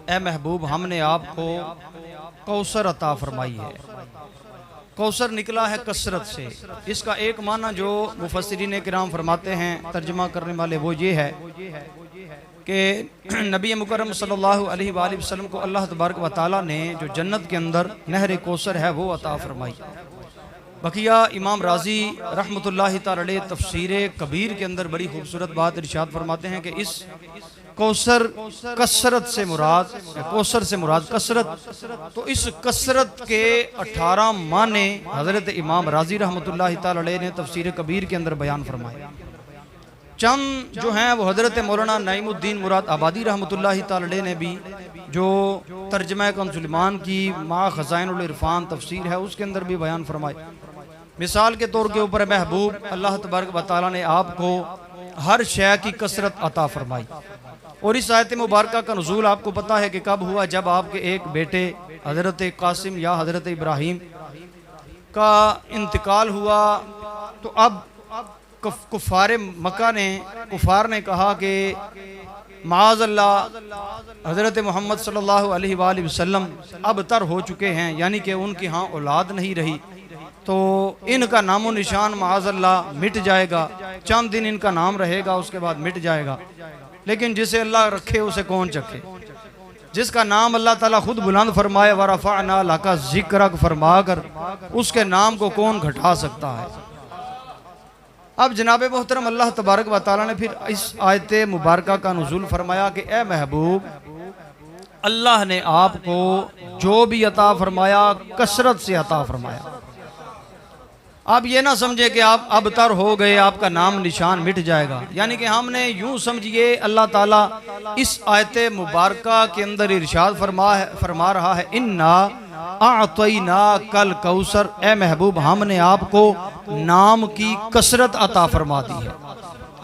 ए महबूब हमने आपको कौसर अता फरमाई है। कौसर निकला है कसरत से। इसका एक माना जो मुफस्सिरीन किराम फरमाते हैं, तर्जुमा करने वाले, वो ये है कि नबी मुकर्रम सल्लल्लाहु अलैहि वसल्लम को अल्लाह तबारक व तआला ने जो जन्नत के अंदर नहर कौसर है वो अता फरमाई। बकिया इमाम राजी रहमतुल्लाहि तआला अलैह तफसीर कबीर के अंदर बड़ी खूबसूरत बात इरशाद फरमाते हैं कि इस कौसर कसरत से मुराद, कौसर से मुराद कसरत। तो इस कसरत के 18 माने हज़रत इमाम राजी रहमतुल्लाहि तआला अलैह ने तफसीर कबीर के अंदर बयान फरमाए। चंद जो हैं वो हज़रत मौलाना नईमुद्दीन मुराद आबादी रहमतुल्लाहि तआला अलैह ने भी जो तर्जमा कंज़ुल ईमान की मा खज़ाइनुल इरफान तफसीर है उसके अंदर भी बयान फरमाए। मिसाल के तौर के ऊपर महबूब अल्लाह तबारक व तआला ने आपको हर शय की कसरत अता फरमाई। और इस आयत मुबारक का नुज़ूल आपको पता है कि कब हुआ, जब आपके एक बेटे हज़रत कासिम या हज़रत इब्राहीम का इंतकाल हुआ। तो अब कुफ़ार मक्का ने, कुफ़ार ने कहा कि माअज़ल्लाह हज़रत मोहम्मद सल्लल्लाहु अलैहि वसल्लम अब तर हो चुके हैं, यानी कि उनके यहाँ औलाद नहीं रही, तो इनका नामो निशान माअज़ल्लाह मिट जाएगा। चंद दिन इनका नाम रहेगा, उसके बाद मिट जाएगा। लेकिन जिसे अल्लाह रखे उसे कौन चखे। जिसका नाम अल्लाह ताला खुद बुलंद फरमाए, व रफ़अना लका ज़िक्रक फरमा कर, उसके नाम को कौन घटा सकता है। अब जनाब मोहतरम अल्लाह तबारक व तआला ने फिर इस आयत मुबारक का नुज़ूल फरमाया कि ए महबूब, अल्लाह ने आपको जो भी अता फरमाया कसरत से अता फरमाया। आप ये ना समझे कि आप अब तर हो गए, आपका नाम निशान मिट जाएगा। यानी कि हमने यूं समझिए, अल्लाह ताला इस आयत मुबारक के अंदर इरशाद फरमा रहा है, इन्ना आतैना कल कौसर, ए महबूब हमने आपको नाम की कसरत अता फरमा दी है,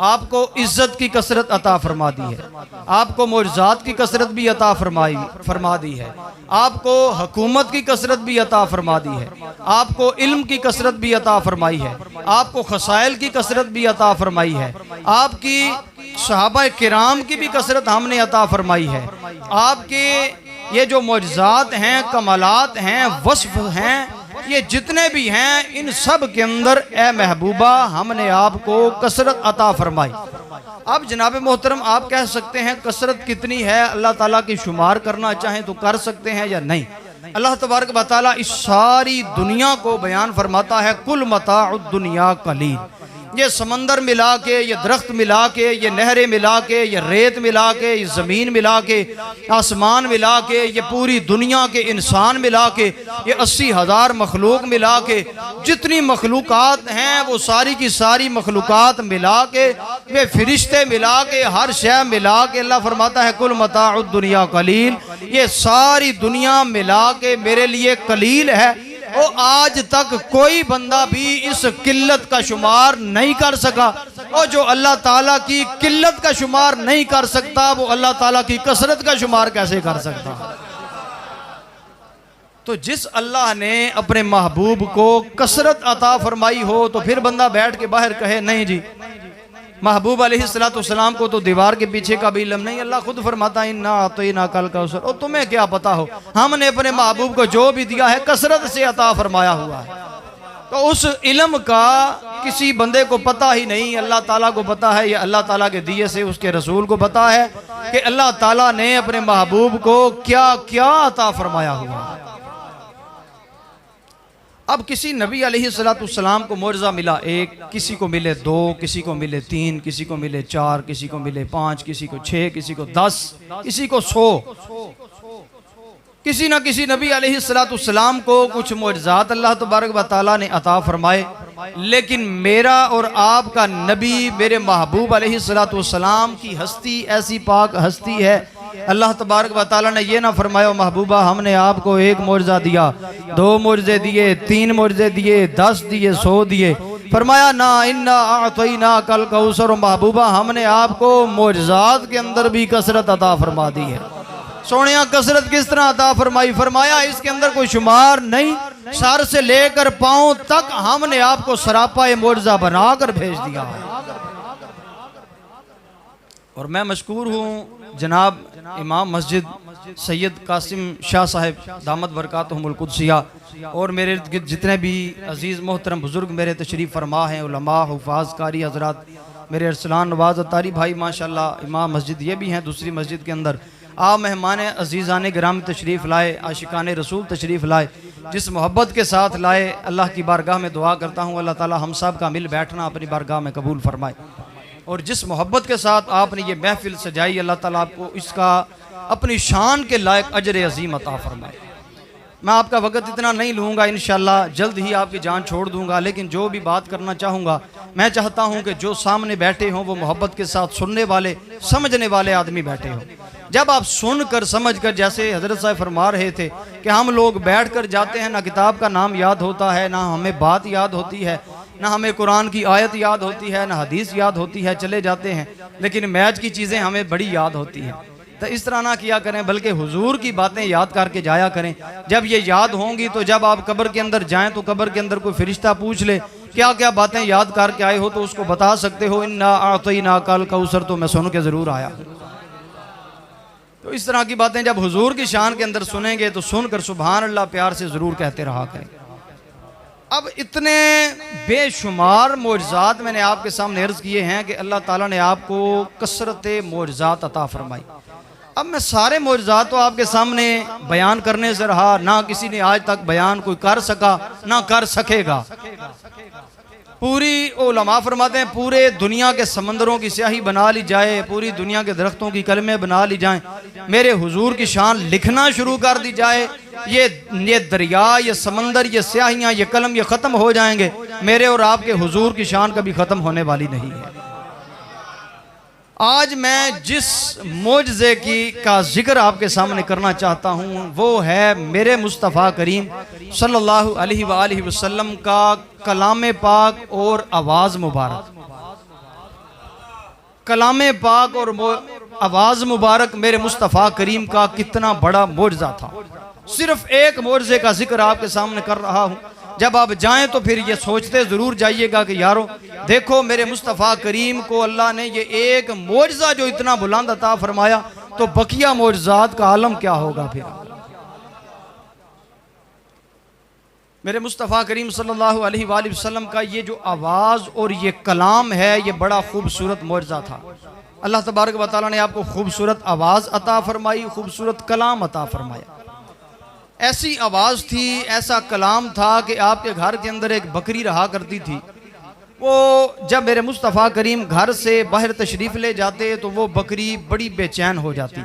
आपको इज्जत की कसरत अता फरमा दी है, आपको मोज़ात की कसरत भी अता फरमा दी है, आपको हुकूमत की कसरत भी अता फरमा दी है, आपको इल्म की कसरत भी अता फरमाई है, आपको खसाइल की कसरत भी अता फरमाई है, आपकी सहाबा किराम की भी कसरत हमने अता फरमाई है। आपके ये जो मोज़ात हैं, कमालात हैं, वस्फ हैं, ये जितने भी हैं, इन सब के अंदर ए महबूबा हमने आपको कसरत अता फरमाई। अब जनाब मोहतरम आप कह सकते हैं कसरत कितनी है, अल्लाह ताला की शुमार करना चाहें तो कर सकते हैं या नहीं। अल्लाह तबारक व तआला इस सारी दुनिया को बयान फरमाता है, कुल मताउद दुनिया कलील। ये समंदर मिला के, ये दरख्त मिला के, ये नहरें मिला के, ये रेत मिला के, ये ज़मीन मिला के, आसमान मिला के, ये पूरी दुनिया के इंसान मिला के, ये 80,000 मखलूक मिला के, जितनी मखलूकात हैं वो सारी की सारी मखलूकात मिला के, वे फरिश्ते मिला के, हर शय मिला के अल्लाह फरमाता है कुल मताउद दुनिया कलील। ये सारी दुनिया मिला के मेरे लिए कलील है। और आज तक कोई बंदा भी इस किल्लत का शुमार नहीं कर सका, और जो अल्लाह ताला की किल्लत का शुमार नहीं कर सकता वो अल्लाह ताला की कसरत का शुमार कैसे कर सकता। तो जिस अल्लाह ने अपने महबूब को कसरत अता फरमाई हो, तो फिर बंदा बैठ के बाहर कहे नहीं जी महबूब अलैहिस्सलाम को तो दीवार के पीछे का भी इल्म नहीं। अल्लाह खुद फरमाता है इन्ना अतैना कल कौसर, और तुम्हें क्या पता हो, हमने अपने महबूब को जो भी दिया है कसरत से अता फरमाया हुआ है। तो उस इल्म का किसी बंदे को पता ही नहीं, अल्लाह ताला को पता है, या अल्लाह ताला के दिए से उसके रसूल को पता है कि अल्लाह ताला ने अपने महबूब को क्या क्या अता फरमाया हुआ है। अब किसी नबी अलैहिस्सलाम को मोज़ा मिला एक, किसी को मिले 2, किसी को मिले 3, किसी को मिले 4, किसी को मिले 5, किसी को 6, किसी को 10, किसी को 100। किसी न किसी नबी अलैहिस्सलाम को कुछ मोज़ात अल्लाह तबारक व तआला ने अता फरमाए। लेकिन मेरा और आपका नबी मेरे महबूब अलैहिस्सलाम की हस्ती ऐसी पाक हस्ती है, अल्लाह तबारक व तआला ने ये ना फरमाया महबूबा हमने आपको 1 मोज़ा दिया, 2 मोज़े दिए, 3 मोज़े दिए, 10 दिए, 100 दिए। फरमाया ना, इन्ना आतैना कल कौसर, महबूबा हमने आपको मोज़ात के अंदर भी कसरत अता फरमा दी है। सोनिया कसरत किस तरह अता फरमाई, फरमाया इसके अंदर कोई शुमार नहीं, सर से लेकर पांव तक हमने आपको सरापा मोज़ा बनाकर भेज दिया। और मैं मशकूर हूँ जनाब इमाम मस्जिद सैयद कासिम शाह साहब दामद बरकातहुमुल कुद्सिया और मेरे इर्द गिर्द जितने भी अजीज़ मोहतरम बुज़ुर्ग मेरे तशरीफ़ फरमा हैं, उलमा, हुफ़ाज़, कारी हज़रात, मेरे अरसलान नवाज़ अतारी भाई माशाल्लाह इमाम मस्जिद ये भी हैं दूसरी मस्जिद के अंदर। आप मेहमान अजीज़ान गिराम तशरीफ़ लाए, आशिकान रसूल तशरीफ़ लाए, जिस मोहब्बत के साथ लाए, अल्लाह की बारगाह में दुआ करता हूँ अल्लाह ताला हम सब का मिल बैठना अपनी बारगाह में कबूल फरमाए। और जिस मोहब्बत के साथ आपने ये महफिल सजाई, अल्लाह ताला आपको इसका अपनी शान के लायक अजर अजीम अता फरमाए। मैं आपका वक़्त इतना नहीं लूँगा, इंशाअल्लाह जल्द ही आपकी जान छोड़ दूँगा, लेकिन जो भी बात करना चाहूँगा मैं चाहता हूँ कि जो सामने बैठे हों वो मोहब्बत के साथ सुनने वाले, समझने वाले आदमी बैठे हों। जब आप सुनकर समझकर, जैसे हज़रत साहब फरमा रहे थे कि हम लोग बैठ कर जाते हैं, ना किताब का नाम याद होता है, ना हमें बात याद होती है, ना हमें कुरान की आयत याद होती है, ना हदीस याद होती है, चले जाते हैं, लेकिन मैच की चीज़ें हमें बड़ी याद होती हैं। तो इस तरह ना किया करें, बल्कि हुजूर की बातें याद करके जाया करें। जब ये याद होंगी तो जब आप कब्र के अंदर जाएं तो कब्र के अंदर कोई फरिश्ता पूछ ले क्या क्या बातें याद करके आए हो, तो उसको बता सकते हो इन्ना आतईना कल कौसर, तो मैं सुन के ज़रूर आया। तो इस तरह की बातें जब हुजूर की शान के अंदर सुनेंगे तो सुनकर सुभान अल्लाह प्यार से ज़रूर कहते रहा करें। अब इतने बेशुमार मोजज़ात मैंने आपके सामने अर्ज़ किए हैं कि अल्लाह ताला ने आपको कसरत मोजज़ात अता फरमाई। अब मैं सारे मोजज़ात तो आपके सामने बयान करने से रहा, ना किसी ने आज तक बयान कोई कर सका ना कर सकेगा। पूरी उलमा फरमाते हैं पूरे दुनिया के समंदरों की स्याही बना ली जाए, पूरी दुनिया के दरख्तों की कलमे बना ली जाएं, मेरे हुजूर की शान लिखना शुरू कर दी जाए, ये दरिया, ये समंदर, ये स्याहियाँ, ये कलम, ये ख़त्म हो जाएंगे, मेरे और आपके हुजूर की शान कभी ख़त्म होने वाली नहीं है। आज मैं जिस मोजज़े की का जिक्र आपके सामने करना चाहता हूँ वो है मेरे मुस्तफ़ा करीम सल्लल्लाहु अलैहि वसल्लम का कलाम पाक और आवाज़ मुबारक। कलाम पाक और आवाज़ मुबारक मेरे मुस्तफ़ा करीम का कितना बड़ा मोजज़ा था। सिर्फ एक मोजज़े का जिक्र आपके सामने कर रहा हूँ। जब आप जाएं तो फिर ये सोचते ज़रूर जाइएगा कि यारो देखो मेरे मुस्तफ़ा करीम को अल्लाह ने ये एक मोजज़ा जो इतना बुलंद अता फरमाया, तो बकिया मोजज़ात का आलम क्या होगा फिर। मेरे मुस्तफ़ा करीम सल्लल्लाहु अलैहि वसल्लम का ये जो आवाज़ और ये कलाम है, ये बड़ा खूबसूरत मोजज़ा था। अल्लाह तबारक व तआला ने आपको खूबसूरत आवाज़ अता फरमाई, खूबसूरत कलाम अता फरमाया। ऐसी आवाज़ थी, ऐसा कलाम था कि आपके घर के अंदर एक बकरी रहा करती थी। वो जब मेरे मुस्तफ़ा करीम घर से बाहर तशरीफ़ ले जाते तो वो बकरी बड़ी बेचैन हो जाती,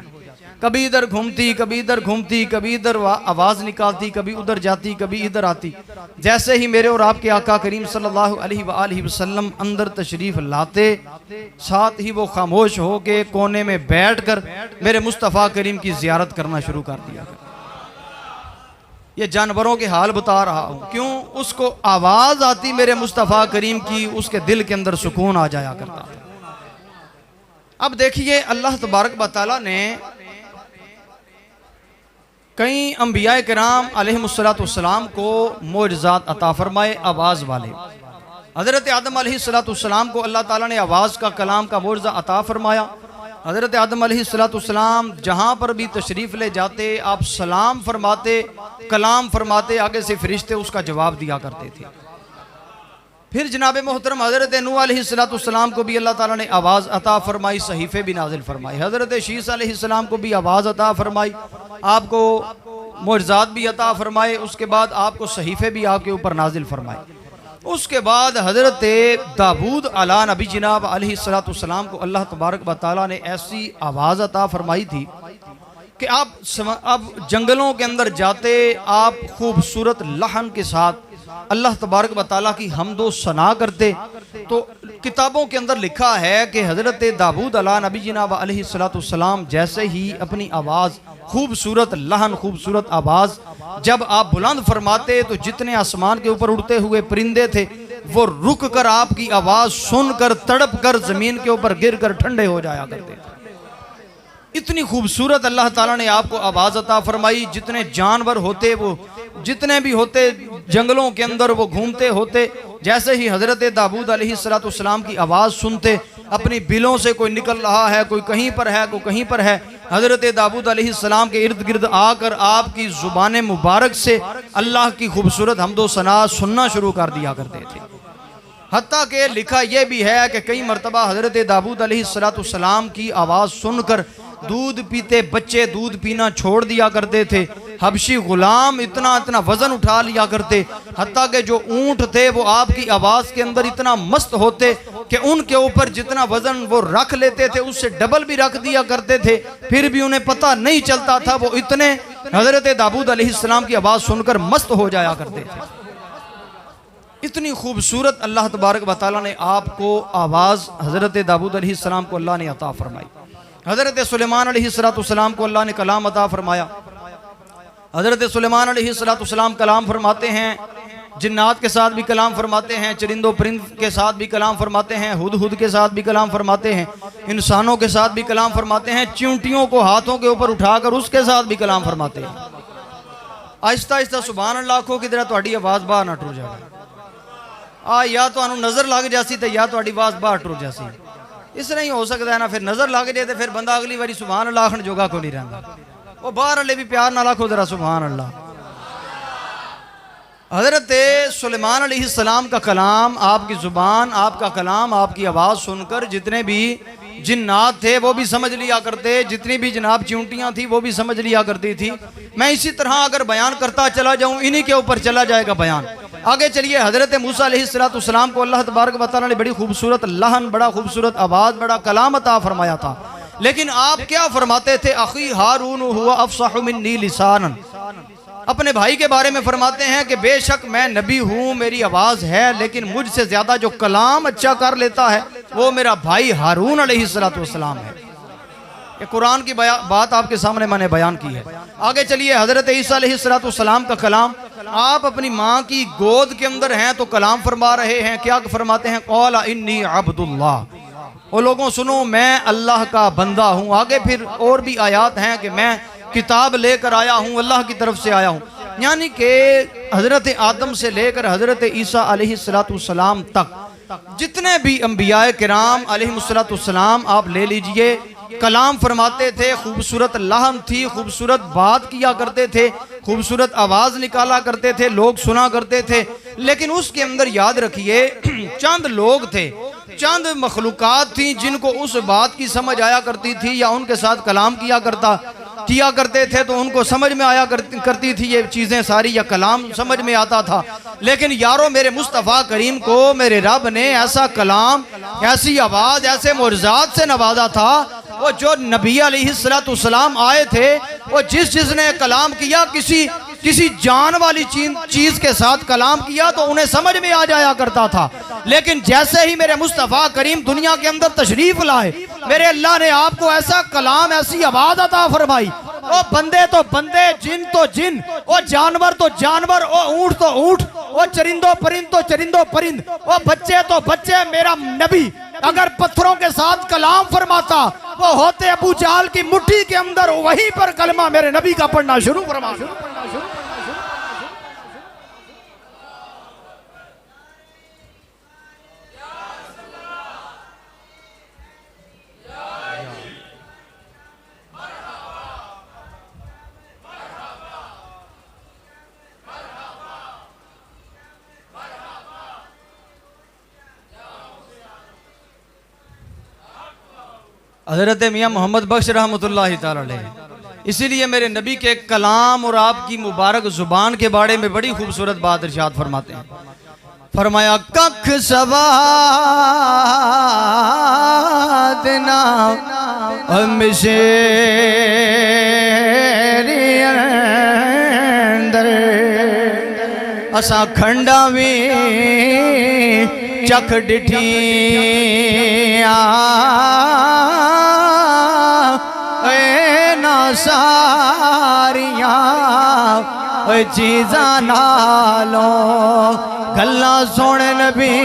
कभी इधर घूमती, कभी इधर घूमती, कभी इधर आवाज़ निकालती, कभी उधर जाती, कभी इधर आती। जैसे ही मेरे और आपके आका करीम सल्लल्लाहु अलैहि वसल्लम अंदर तशरीफ़ लाते, साथ ही वो खामोश हो के कोने में बैठ कर मेरे मुस्तफ़ा करीम की ज़ियारत करना शुरू कर दिया। ये जानवरों के हाल बता रहा हूँ, क्यों उसको आवाज़ आती मेरे मुस्तफ़ा करीम की, उसके दिल के अंदर सुकून आ जाया करता था। अब देखिए अल्लाह तबारक व तआला ने कई अंबिया किराम अलैहिस्सलाम को मोजज़ात अता फरमाए आवाज़ वाले। हज़रत आदम अलैहिस्सलाम को अल्लाह ताला ने आवाज़ का कलाम का मोजज़ा अता फरमाया। हज़रत आदम अलैहिस्सलाम जहाँ पर भी तशरीफ़ ले जाते, आप सलाम फरमाते, कलाम फरमाते, आगे से फरिश्ते उसका जवाब दिया करते थे। फिर जनाब मोहतरम हज़रत नूह अलैहिस्सलाम को भी अल्लाह ताला ने आवाज़ अता फरमाई, सहीफ़े भी नाजिल फरमाए। हज़रत शीस अलैहिस्सलाम को भी आवाज़ अता फरमाई, आपको मोजज़ात भी अता फरमाए, उसके बाद आपको सहीफ़े भी आपके ऊपर नाजिल फरमाए। उसके बाद हज़रत दाऊद अला नबी जनाब अलैहिस्सलाम को अल्लाह तबारक व तआला ने ऐसी आवाज़ अता फरमाई थी कि आप अब जंगलों के अंदर जाते, आप खूबसूरत लहन के साथ अल्लाह तबारक व तआला की हम्दो सना करते। तो किताबों के अंदर लिखा है कि हज़रत दाऊद अला नबी जनाब अलैहिस्सलाम जैसे ही अपनी आवाज़, खूबसूरत लहन, खूबसूरत आवाज़ जब आप बुलंद फरमाते तो जितने आसमान के ऊपर उड़ते हुए परिंदे थे वो रुक कर आपकी आवाज़ सुनकर तड़प कर ज़मीन के ऊपर गिर कर ठंडे हो जाया करते थे। इतनी खूबसूरत अल्लाह ताला ने आपको आवाज़ अता फरमाई। जितने जानवर होते, वो जितने भी होते जंगलों के अंदर वो घूमते होते, जैसे ही हज़रत दाऊद अलैहिस्सलाम की आवाज़ सुनते अपनी बिलों से कोई निकल रहा है, कोई कहीं पर है, कोई कहीं पर है। हज़रत दाऊद अलैहिस्सलाम के इर्द गिर्द आकर आपकी ज़ुबान मुबारक से अल्लाह की खूबसूरत हम्दो सना सुनना शुरू कर दिया करते थे। हत्ता के लिखा यह भी है कि कई मरतबा हज़रत दाऊद अलैहिस्सलाम की आवाज़ सुनकर दूध पीते बच्चे दूध पीना छोड़ दिया करते थे। हबशी गुलाम इतना इतना वजन उठा लिया करते, हत्ता के जो ऊंट थे वो आपकी आवाज़ के अंदर इतना मस्त होते कि उनके ऊपर जितना वजन वो रख लेते थे उससे डबल भी रख दिया करते थे, फिर भी उन्हें पता नहीं चलता था। वो इतने हज़रत दाऊद अलैहिस्सलाम की आवाज़ सुनकर मस्त हो जाया करते थे। इतनी खूबसूरत अल्लाह तबारक व तआला ने आपको आवाज़ हज़रत दाऊद अलैहिस्सलाम को अल्लाह ने अता फरमाई। हज़रत सुलेमान अलैहिस्सलाम को अल्लाह ने कलाम अता फरमाया। हज़रत सुलेमान अलैहिस्सलाम कलाम फरमाते हैं, जिन्नात के साथ भी कलाम फरमाते हैं, चरिंदों परिंद के साथ भी कलाम फरमाते हैं, हुद के साथ भी कलाम फरमाते हैं, इंसानों के साथ भी कलाम फरमाते हैं, चींटियों को हाथों के ऊपर उठाकर उसके साथ भी कलाम फरमाते हैं। आहिस्ता आहिस्ता सुभान अल्लाह को किधर तुहाडी आवाज़ बाहर ना टुर जाए। या तो नज़र लग जासी तो या तुहाडी आवाज़ बाहर टुर जासी। इस तरह ही हो सकता है ना, फिर नज़र लग जाए तो फिर बंदा अगली बारी सुभान अल्लाह आखण जोगा को नहीं रहता। वो बाहर वाले भी प्यार ना रखो जरा सुभान अल्लाह। हज़रत सुलेमान अलैहिस्सलाम का कलाम, आपकी ज़ुबान, आपका कलाम, आपकी आवाज़ सुनकर जितने भी जिन्नात थे वो भी समझ लिया करते, जितनी भी जनाब चींटियाँ थी वो भी समझ लिया करती थी। मैं इसी तरह अगर बयान करता चला जाऊँ इन्हीं के ऊपर चला जाएगा बयान। आगे चलिए, हज़रत मूसा अलैहिस्सलाम को अल्लाह तबारक व तआला ने बड़ी खूबसूरत लहन, बड़ा खूबसूरत आवाज़, बड़ा कलाम अता फरमाया था। लेकिन आप क्या फरमाते थे? अखी हारून हुआ अफसहु मिन्नी लिसानन। अपने भाई के बारे में फरमाते हैं कि बेशक मैं नबी हूँ, मेरी आवाज़ है, लेकिन मुझसे ज़्यादा जो कलाम अच्छा कर लेता है वो मेरा भाई हारून अलैहिस्सलाम है। ये कुरान की बात आपके सामने मैंने बयान की है। आगे चलिए, हज़रत ईसा अलैहिस्सलाम का कलाम, आप अपनी माँ की गोद के अंदर हैं तो कलाम फरमा रहे हैं। क्या फरमाते हैं? क़ाला इन्नी अब्दुल्लाह। वो लोगों सुनो, मैं अल्लाह का बंदा हूँ। आगे फिर और भी आयात हैं कि मैं किताब लेकर आया हूँ, अल्लाह की तरफ से आया हूँ। यानी कि हज़रत आदम से लेकर हज़रत ईसा अलैहिस्सलाम तक जितने भी अंबियाए किराम अलैहिस्सलाम आप ले लीजिए, कलाम फरमाते थे। खूबसूरत लहन थी, खूबसूरत बात किया करते थे, खूबसूरत आवाज़ निकाला करते थे, लोग सुना करते थे। लेकिन उसके अंदर याद रखिए चंद लोग थे, चंद मखलूक़ात थी जिनको उस बात की समझ आया करती थी या उनके साथ कलाम किया करते थे तो उनको समझ में आया करती थी ये चीज़ें सारी, या कलाम समझ में आता था। लेकिन यारो मेरे मुस्तफ़ा करीम को मेरे रब ने ऐसा कलाम, ऐसी आवाज़, ऐसे मोअज़िज़ात से नवाजा था। वो जो नबी अलैहिस्सलाम आए थे, वो जिसने कलाम किया, किसी जान वाली चीज़ के साथ कलाम किया तो उन्हें समझ में आ जाया करता था। लेकिन जैसे ही मेरे मुस्तफ़ा करीम दुनिया के अंदर तशरीफ लाए, मेरे अल्लाह ने आपको ऐसा कलाम, ऐसी आवाज़ अता फरमाई। ओ बंदे तो बंदे, जिन तो जिन, ओ जानवर तो जानवर, ओ ऊँट तो ऊँट, ओ चरिंदो परिंद तो चरिंदो परिंद, ओ बच्चे तो बच्चे। मेरा नबी अगर पत्थरों के साथ कलाम फरमाता, वो होते अबू जहल की मुट्ठी के अंदर, वहीं पर कलमा मेरे नबी का पढ़ना शुरू फरमा। हज़रत मियाँ मोहम्मद बख्श रहमतुल्लाहि तआला अलैह। इसीलिए मेरे नबी के कलाम और आपकी मुबारक ज़ुबान के बारे में बड़ी खूबसूरत बात इरशाद फरमाते हैं। फरमाया कख सवाद ना अंदर असा खंडा भी चख डिठिया ना सारियां चीज़ां नालों गल्लां सुन नबी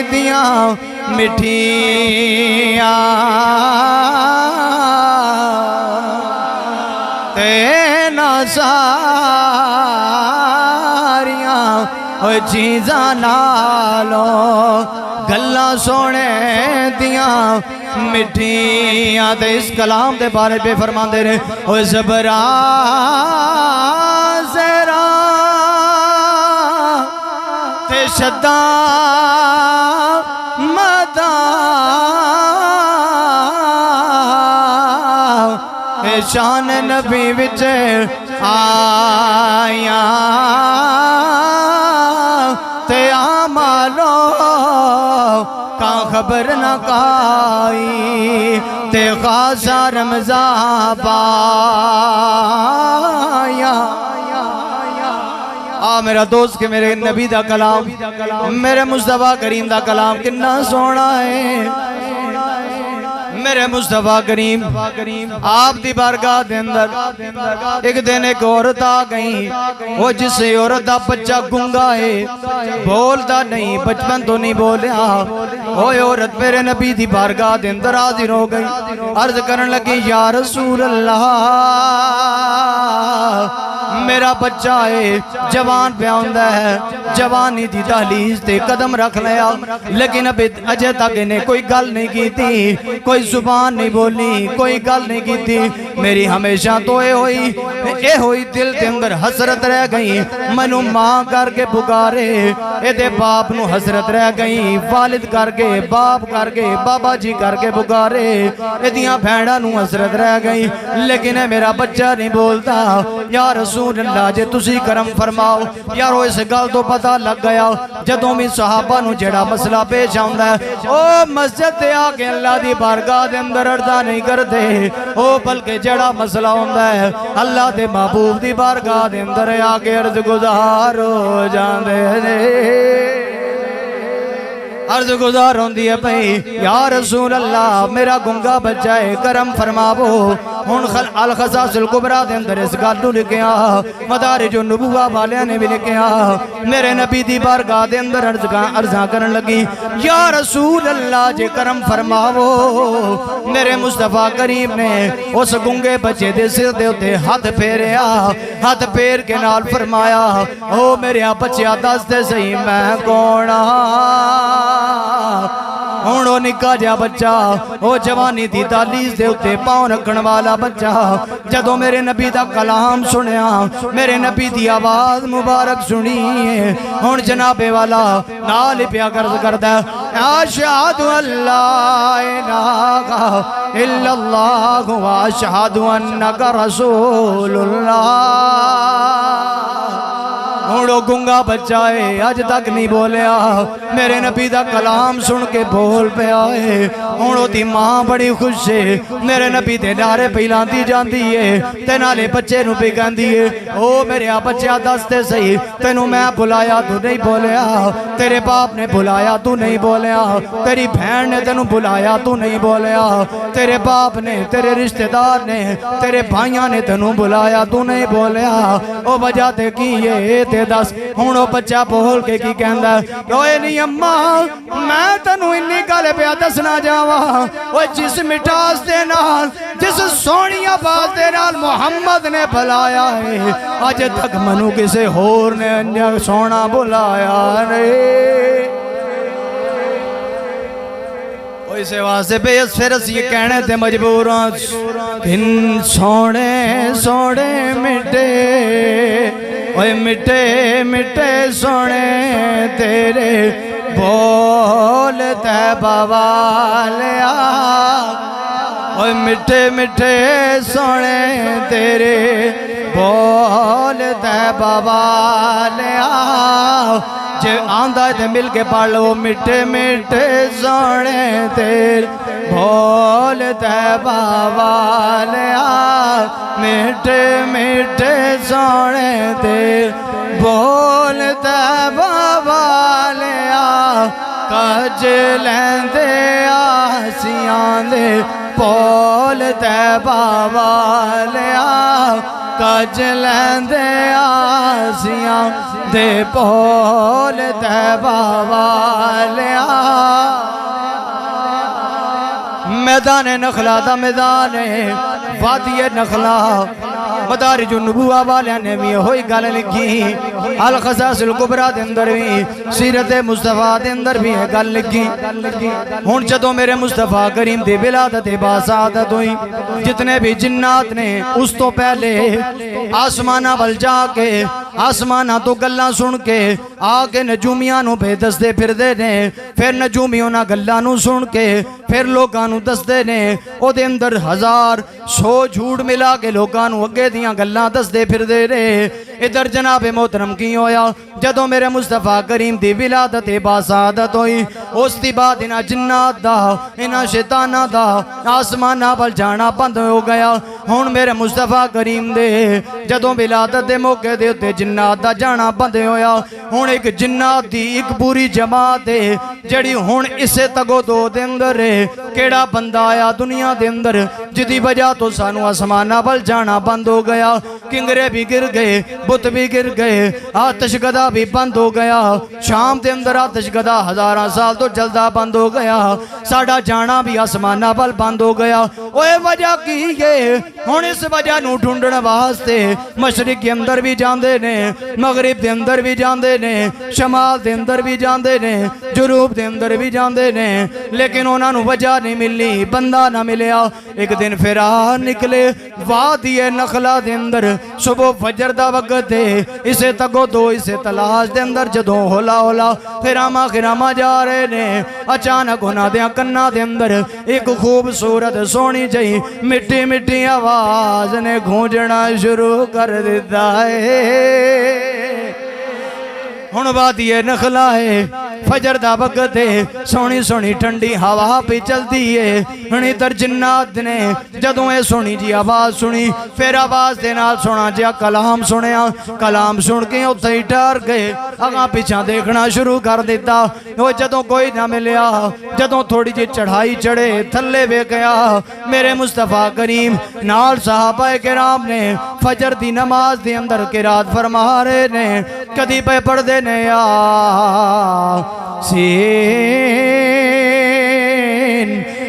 दियां मिठियां ते ना सारियां चीज़ां नालों गल्ला सोने दिया मिठियां। ते इस कलाम के बारे में फरमाते ने ओ ज़बरा ज़रा ते शद्दा मदा शान नबी विच आया ते आमालो का खबर न काई ते खासा रमज़ा पाया। आ मेरा दोस्त के मेरे नबी दा कलाम, मेरे मुस्तफा करीम दा कलाम कितना सोना है। मेरे मुस्तफा करीम आप दी बारगाह दे अंदर एक दिन एक औरत आ गई। वो जिस औरत दा बच्चा गुंगा है, बोलता नहीं, बचपन तो नहीं बोलिया। वो औरत मेरे नबी दी बारगाह दे अंदर हाजिर हो गई। अर्ज करन लगी या रसूल अल्लाह, मेरा बच्चा है, जवान पे आंदा है, जवानी दी दहलीज ते कदम रख लिया, लेकिन अभी अजे तक इन्हें कोई गल नहीं की थी, कोई जुबान नहीं बोली, कोई गल नहीं की थी। मेरी हमेशा तो ये हुई दिल के अंदर हसरत रह गई, मैनू मां करके पुकारे, एदे बाप नू हसरत रह गई, वालिद करके, बाप करके, बाबा जी करके पुकारे, एदियां भैणा नू हसरत रह गई, लेकिन मेरा बच्चा नहीं बोलता। या रसूल अल्लाह जे तुसी करम फरमाओ। यारो इस गल तो पता लग गया जदों भी सहाबा नू जेड़ा मसला पेश आंदा है, ओ मस्जिद ते आके अल्लाह दी बारगाह दे अंदर अर्ज़ा नहीं करते, ओ बल्कि जेड़ा मसला होंदा है अल्लाह दे महबूब दी बारगाह दे अंदर आके अर्ज गुजार हो जांदे ने। अर्ज गुजार होंदी है भाई, या रसूल अल्लाह मेरा गुंगा बच्चा है, करम फरमावो। हुण अल ख़साइस कुबरा दे अंदर इस गल नूं लिखिया, मदारिज नबुव्वा वालियां ने भी लिखिया। मेरे नबी दी बारगाह दे अंदर अर्ज़ा करन लगी, या रसूल अल्लाह जे करम फरमावो। मेरे मुस्तफा करीम ने उस गुंगे बच्चे दे सिर दे उत्ते हाथ फेरिया, हाथ फेर के नाल फरमाया, ओ मेरे बच्चिया दस दे सही मैं कौन हाँ। हुण ओ निक्का जिहा बच्चा, ओ जवानी दी दहलीज दे उत्ते पांव रखण वाला बच्चा, जदों मेरे नबी दा कलाम सुनिया, मेरे नबी दी आवाज मुबारक सुनी, हुण जनाबे वाला नाल पिया गर्ज करदा, अशहदु अल्ला इलाहा इल्लल्लाह व अशहदु अन्नका रसूलुल्लाह। हुण गुंगा बच्चा है, अज तक नहीं बोलिया, मेरे नबी दा कलाम सुन के बोल पिया है। हुण ओदी मां बड़ी खुश है, मेरे नबी दे नारे पिलांदी जांदी है, ते नाले बच्चे नूं भी कहंदी है, ओ मेरे बच्चा दस ते सही, तेनू मैं बुलाया तू नहीं बोलिया, तेरे बाप ने बुलाया तू नहीं बोलिया, तेरी बहन ने तेनू बुलाया तू नहीं बोलिया, तेरे बाप ने, तेरे रिश्तेदार ने, तेरे भाइयों ने तेनू बुलाया तू नहीं बोलिया, ओ वजह ते की है ते दस। हुण ओ बच्चा बोल के की कहंदा, ओए नहीं अम्मा मैं तेनू इन्नी गल पिया दसना जावा, ओ जिस मिठास दे नाल, जिस सोहनी आवाज दे नाल मुहम्मद ने बुलाया है, अज तक मैनू किसे होर ने इन्ना सोहना बुलाया नहीं। इस वास्ते पे फिर अस ये कहने ते मजबूर हाँ, इन सोने सोने मिटे, ओए मिटे मिटे सोने तेरे बोल तैबा वालिया, ओए मिठे मिठे सोने तेरे बोल तैबा वालिया। जे आंदा है मिल के पढ़ लो, मिठे मिठे सोने तेरे बोल तैबा वालिया, मिठे मिठे सोने तेरे बोल तैबा वालिया, कज लैंदे आसियां दे बोल तैबा वालिया, कज लैंदे आसियां दे बोल तैबा वालिया। मैदान नखला दा मैदान है, वादी नखला, मदारिजुन नबुवा वालियां ने भी होई गल लिखी, अल खसासिल कुबरा दे अंदर भी, सीरत मुस्तफा दे अंदर भी है गल लिखी। हुण जदों मेरे मुस्तफा करीम दी विलादत बासादत हुई, जितने भी जिन्नात ने उस तो पहले आसमाना वल जाके आसमाना तो गल्लां सुन के आके नजूमियां नूं बेदसदे फिरदे ने, फिर नजूमी उन्हां गल्लां नूं सुन के फिर लोकां नूं दसदे ने। ओदे अंदर 1000-100 झूठ मिला के लोकां नूं अगे दियां गल्लां दसदे फिरदे ने। इधर जनाबे मोहतरम की होया, जदों मेरे मुस्तफा करीम दी विलादत बासादत हुई, उस दी बाद इन्हां जिन्नात दा इन्हां शैतानां दा आसमानां वल जाना बंद हो गया। हुण मेरे मुस्तफा करीम दे जदों विलादत दे मौके दे उत्ते जिन्नात दा जाना बंद होया। हुण एक जिन्नात दी एक पूरी जमात है जड़ी हुण इसे तगो दो दे अंदर केड़ा बंदा आया दुनिया दे अंदर जिदी वजह तो सानू आसमानां वल जाना बंद हो गया। किंगरे भी गिर गए, बुत भी गिर गए, आतिशगदा भी बंद हो गया। शाम के अंदर आतिशगदा 1000 साल तो जलदा बंद हो गया। साडा जाना भी आसमानां वल बंद हो गया। ओए वजह की है? हुण इस वजह नूं ढूंढण वास्ते मशरिक के अंदर भी जांदे ने, मगरिब के अंदर भी जांदे ने, शमाल के अंदर भी जांदे ने, जुनूब के अंदर भी जांदे ने, लेकिन उन्हां नूं वजह नहीं मिली, बंदा ना मिलिया। एक दिन फिर आ निकले वादी नखला दे अंदर, सुबह फजर दा वक्त है, इसे तगो दो इसे तलाश दे अंदर जदों होला होला खिरामा खिरामा जा रहे ने, अचानक उन्हां दे कन्नां दे अंदर एक खूबसूरत सोहनी जही मिट्टी मिट्टी आवाज ने गूंजना शुरू कर दिता है। हुण वादी नखला है, फजर दा वक्त है, सोहनी सोहनी ठंडी हवा भी चलती है। हुण इधर जिन्नात ने जदों ये सोहनी जी आवाज सुनी, फिर आवाज दे नाल सोहना जिहा कलाम सुनिया। कलाम सुन के उत्थे ही ठहर गए, अगां पिछां देखना शुरू कर दिता। वो जदों कोई ना मिलिया, जदों थोड़ी जी चढ़ाई चढ़े थल्ले वेखिया मेरे मुस्तफा करीम नाल सहाबा किराम ने फजर दी नमाज दे अंदर किरात फरमा रहे ने। कदी पे पढ़दे ने यासीन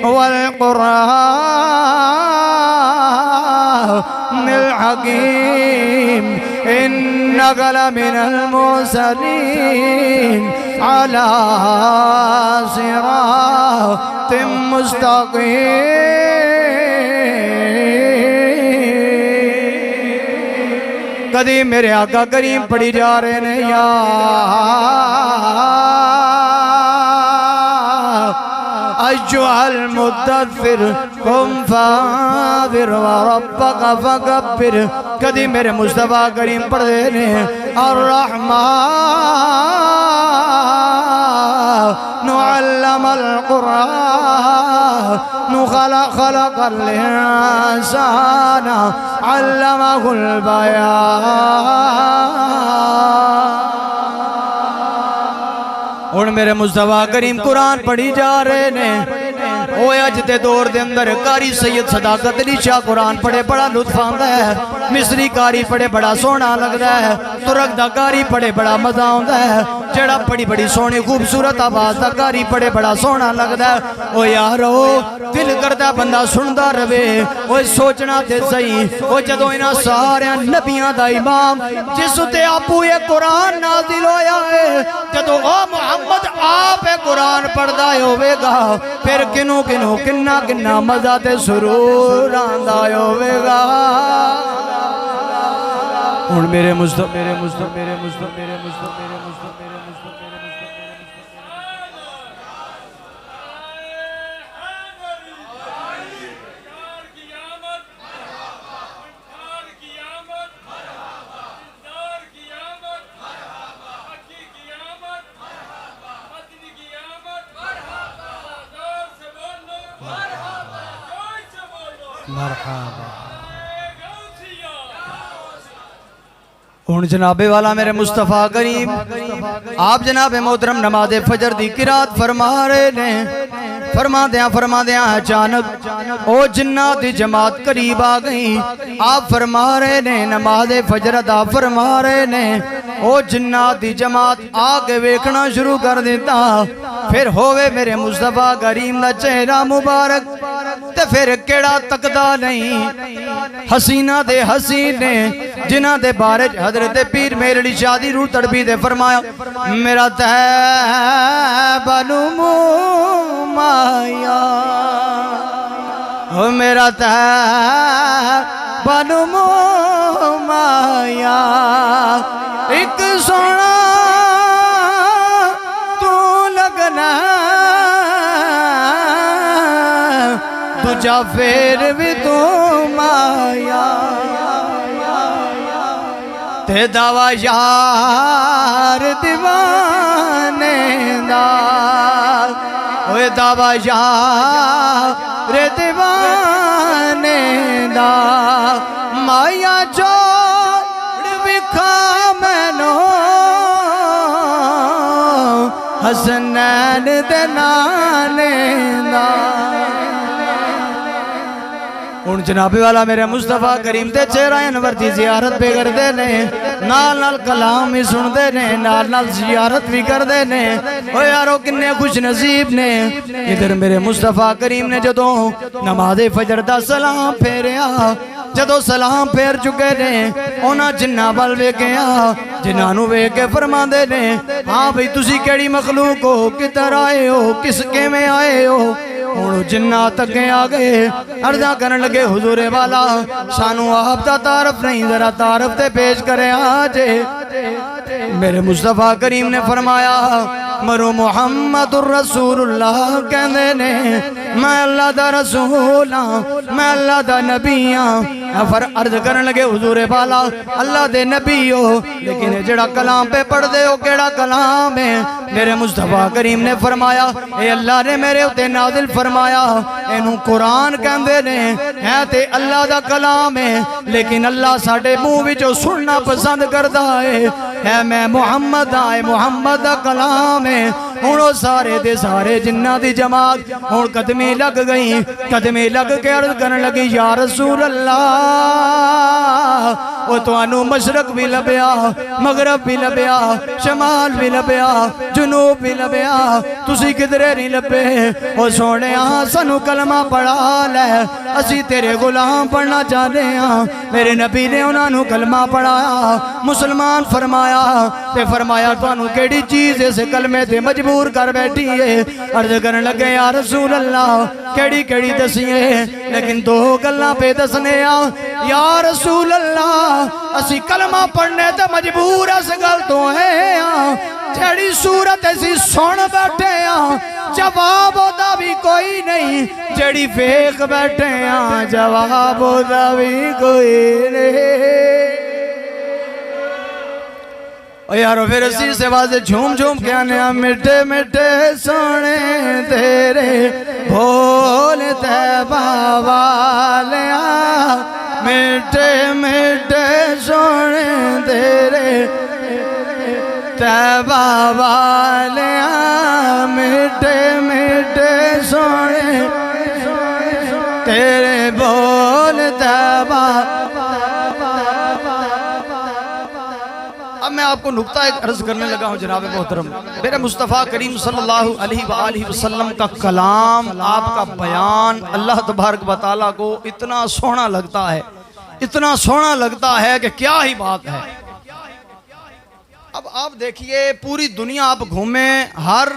वल कुरानिल हकीम इन्नका लमिनल मुरसलीन अला सिरातिम मुस्तकीम। कदी मेरे आका करीम पढ़ी जा रहे ने या अज्जुअल मुद्दस्सिर कुम फादिर व रब्बक फकब्बिर। कदी मेरे मुस्तफा करीम पढ़ते ने अर्रहमान अल्लमल कुरान खलकल इंसान अल्लमहुल बयान। हुण मेरे मुस्तफा करीम कुरान पढ़ी जा रहे ने। ओ अज दे दौर दे अंदर कारी सैयद सदाकत अली शाह कुरान पढ़े बड़ा लुत्फ आंदा है, मिस्री कारी पढ़े बड़ा सोहना लगता है, तुरक दा कारी पढ़े बड़ा मजा आंदा है, जेड़ा बड़ी बड़ी सोहनी खूबसूरत आवाज दा कारी पढ़े बड़ा सोहना लगता है। ओ यारो दिल करदा बंदा सुनदा रवे। ओ सोचना ते सही, ओ जदों इन्हां सारे नबियां दा इमाम जिस उते आपू ये कुरान नाज़िल होया है, जदों ओ मुहम्मद आप कुरान पढ़दा होवेगा, फिर किनू किनू किन्ना किन्ना मजा ते सुरूर आंदा होवेगा। हुण मेरे मुस्तफा मेरे मुस्तफा मेरे मुस्तफा मेरे मुस्तफा मेरे मुस्तफा मेरे मुस्तफा हुण जनाबे वाला मेरे मुस्तफा करीम आप जनाबे मोहतरम नमाज़े फजर दी किरात फरमा रहे ने। फरमादियां अचानक ओ जिन्नात दी जमात करीब आ गई। आप फरमा रहे ने नमाज़े फजर अदा फरमा रहे ने। ओ जिन्नात दी जमात आके वेखना शुरू कर देता। फिर होवे मेरे मुस्तफा करीम दा चेहरा मुबारक ते फिर केड़ा तकदा नहीं। हसीना दे हसीने जिन्हां दे बारे हजरत पीर मेरे अली शाह दी रूह तड़पी दे फरमाया मेरा तैबनु माया ओ मेरा तैबनु माया एक सोना तू लगना दूजा फिर भी तू माया ते दावा यार दीवाने दा ओए दावा यार दीवाने दा माया जोड़ विखा मैनो हसनैन दे नाने दा। हुण जनाबे वाला मेरे मुस्तफा करीम ते चेहरा अनवर दी जियारत भी करते ने नाल नाल कलाम भी सुनते ने नाल नाल जियारत भी करते ने। ओ यारो किन्ने खुश नसीब ने। इधर मेरे मुस्तफा करीम ने जदों नमाज़े फजर दा सलाम फेरिया जदों सलाम फेर चुके ने उन्हां जिन्ना वल वेखिया जिन्हां नूं वेख के फरमांदे ने हाँ भाई तुसी केड़ी मखलूक हो किधर आए हो किस किवें आए हो। हुण जिन्नात अगे आ गए अर्जा करन लगे हुजूरे वाला सानू आप दा तारफ नहीं जरा तारफ ते पेश करे आजे। मेरे मुस्तफा करीम ने फरमाया मरो मुहम्मदुर रसूलुल्लाह कहंदे ने मैं अल्लाह दा रसूल हां मैं अल्लाह दा नबी हां। फिर अर्ज करन लगे हुजूरे वाला अल्लाह दे नबी हो लेकिन जेड़ा कलाम पे पढ़दे हो केड़ा कलाम है। मेरे मुस्तफा करीम ने फरमाया ए अल्लाह ने मेरे उत्ते नाज़िल फरमाया इनू कुरान कहंदे ने है ते अल्लाह दा कलाम है लेकिन अल्लाह साडे मुंह विचों सुनना पसंद करदा है मैं मुहम्मद आए मुहम्मद दा कलाम है। हुण सारे दे सारे जिन्ना दी जमात हुण कदमे लग गई कदमे लग के अर्ज करन लगी या रसूल अल्लाह ओ तुहानू मशरक भी लभया मगरब भी लभया शमाल भी लभया जुनूब भी लभया तुसी किधरे नहीं लभे। ओ सोहणिया सानू कलमा पढ़ा लै असी तेरे गुलाम बनना चाहते हैं। मेरे नबी ने उन्होंने कलमा पढ़ाया मुसलमान फरमाया ते फरमाया तुहानू केड़ी चीज़ इस कलमे ते मजबूर कर बैठी है। अर्ज करन लगे या रसूल अल्लाह केड़ी केड़ी दसीए लेकिन दो गल्लां पे दसने या रसूल अल्लाह असी कलमा पढ़ने ते मजबूर इस गल तो है जेड़ी सूरत असी सुन बैठे जवाब ओदा भी कोई नहीं जेड़ी वेख बैठे जवाब ओदा भी कोई नहीं। यारो फिर असी सेवा से झूम झूम के आने मिठे मिठे सोने तेरे बोल तैबा वालिया मिठे मिठे सोने तेरे तैबा वालिया मिठे मिठे सोने तेरे बोल तैबा। अब मैं आपको नुक्ता एक अर्ज करने लगा हूँ जनाब मोहतरम मेरे मुस्तफ़ा करीम सल्लल्लाहु अलैहि वसल्लम का कलाम आपका बयान अल्लाह तबारक व तआला को इतना सोहना लगता है इतना सोहना लगता है कि क्या ही बात है। अब आप देखिए पूरी दुनिया आप घूमे हर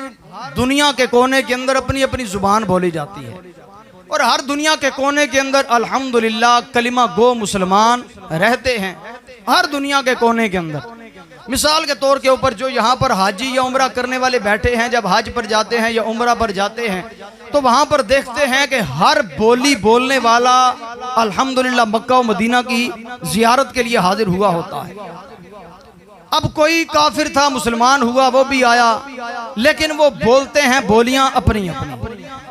दुनिया के कोने के अंदर अपनी अपनी जुबान बोली जाती है और हर दुनिया के कोने के अंदर अल्हम्दुलिल्लाह कलिमा गो मुसलमान रहते हैं हर दुनिया के कोने के अंदर। मिसाल के तौर के ऊपर जो यहाँ पर हाजी या उम्रा करने वाले बैठे हैं जब हज पर जाते हैं या उम्रा पर जाते हैं तो वहाँ पर देखते हैं कि हर बोली बोलने वाला अल्हम्दुलिल्लाह मक्का और मदीना की जियारत के लिए हाजिर हुआ होता है। अब कोई काफिर था मुसलमान हुआ वो भी आया लेकिन वो बोलते हैं बोलियां अपनी अपनी।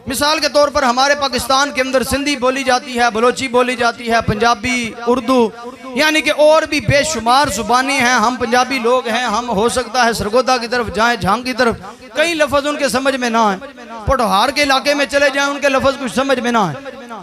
मिसाल के तौर पर हमारे पाकिस्तान के अंदर सिंधी बोली जाती है बलोची बोली जाती है पंजाबी उर्दू यानी कि और भी बेशुमार जुबानी हैं। हम पंजाबी लोग हैं हम हो सकता है सरगोदा की तरफ जाएं झांग की तरफ कई लफ्ज उनके समझ में ना आए पोठहार के इलाके में चले जाएं उनके लफ्ज कुछ समझ में ना आए।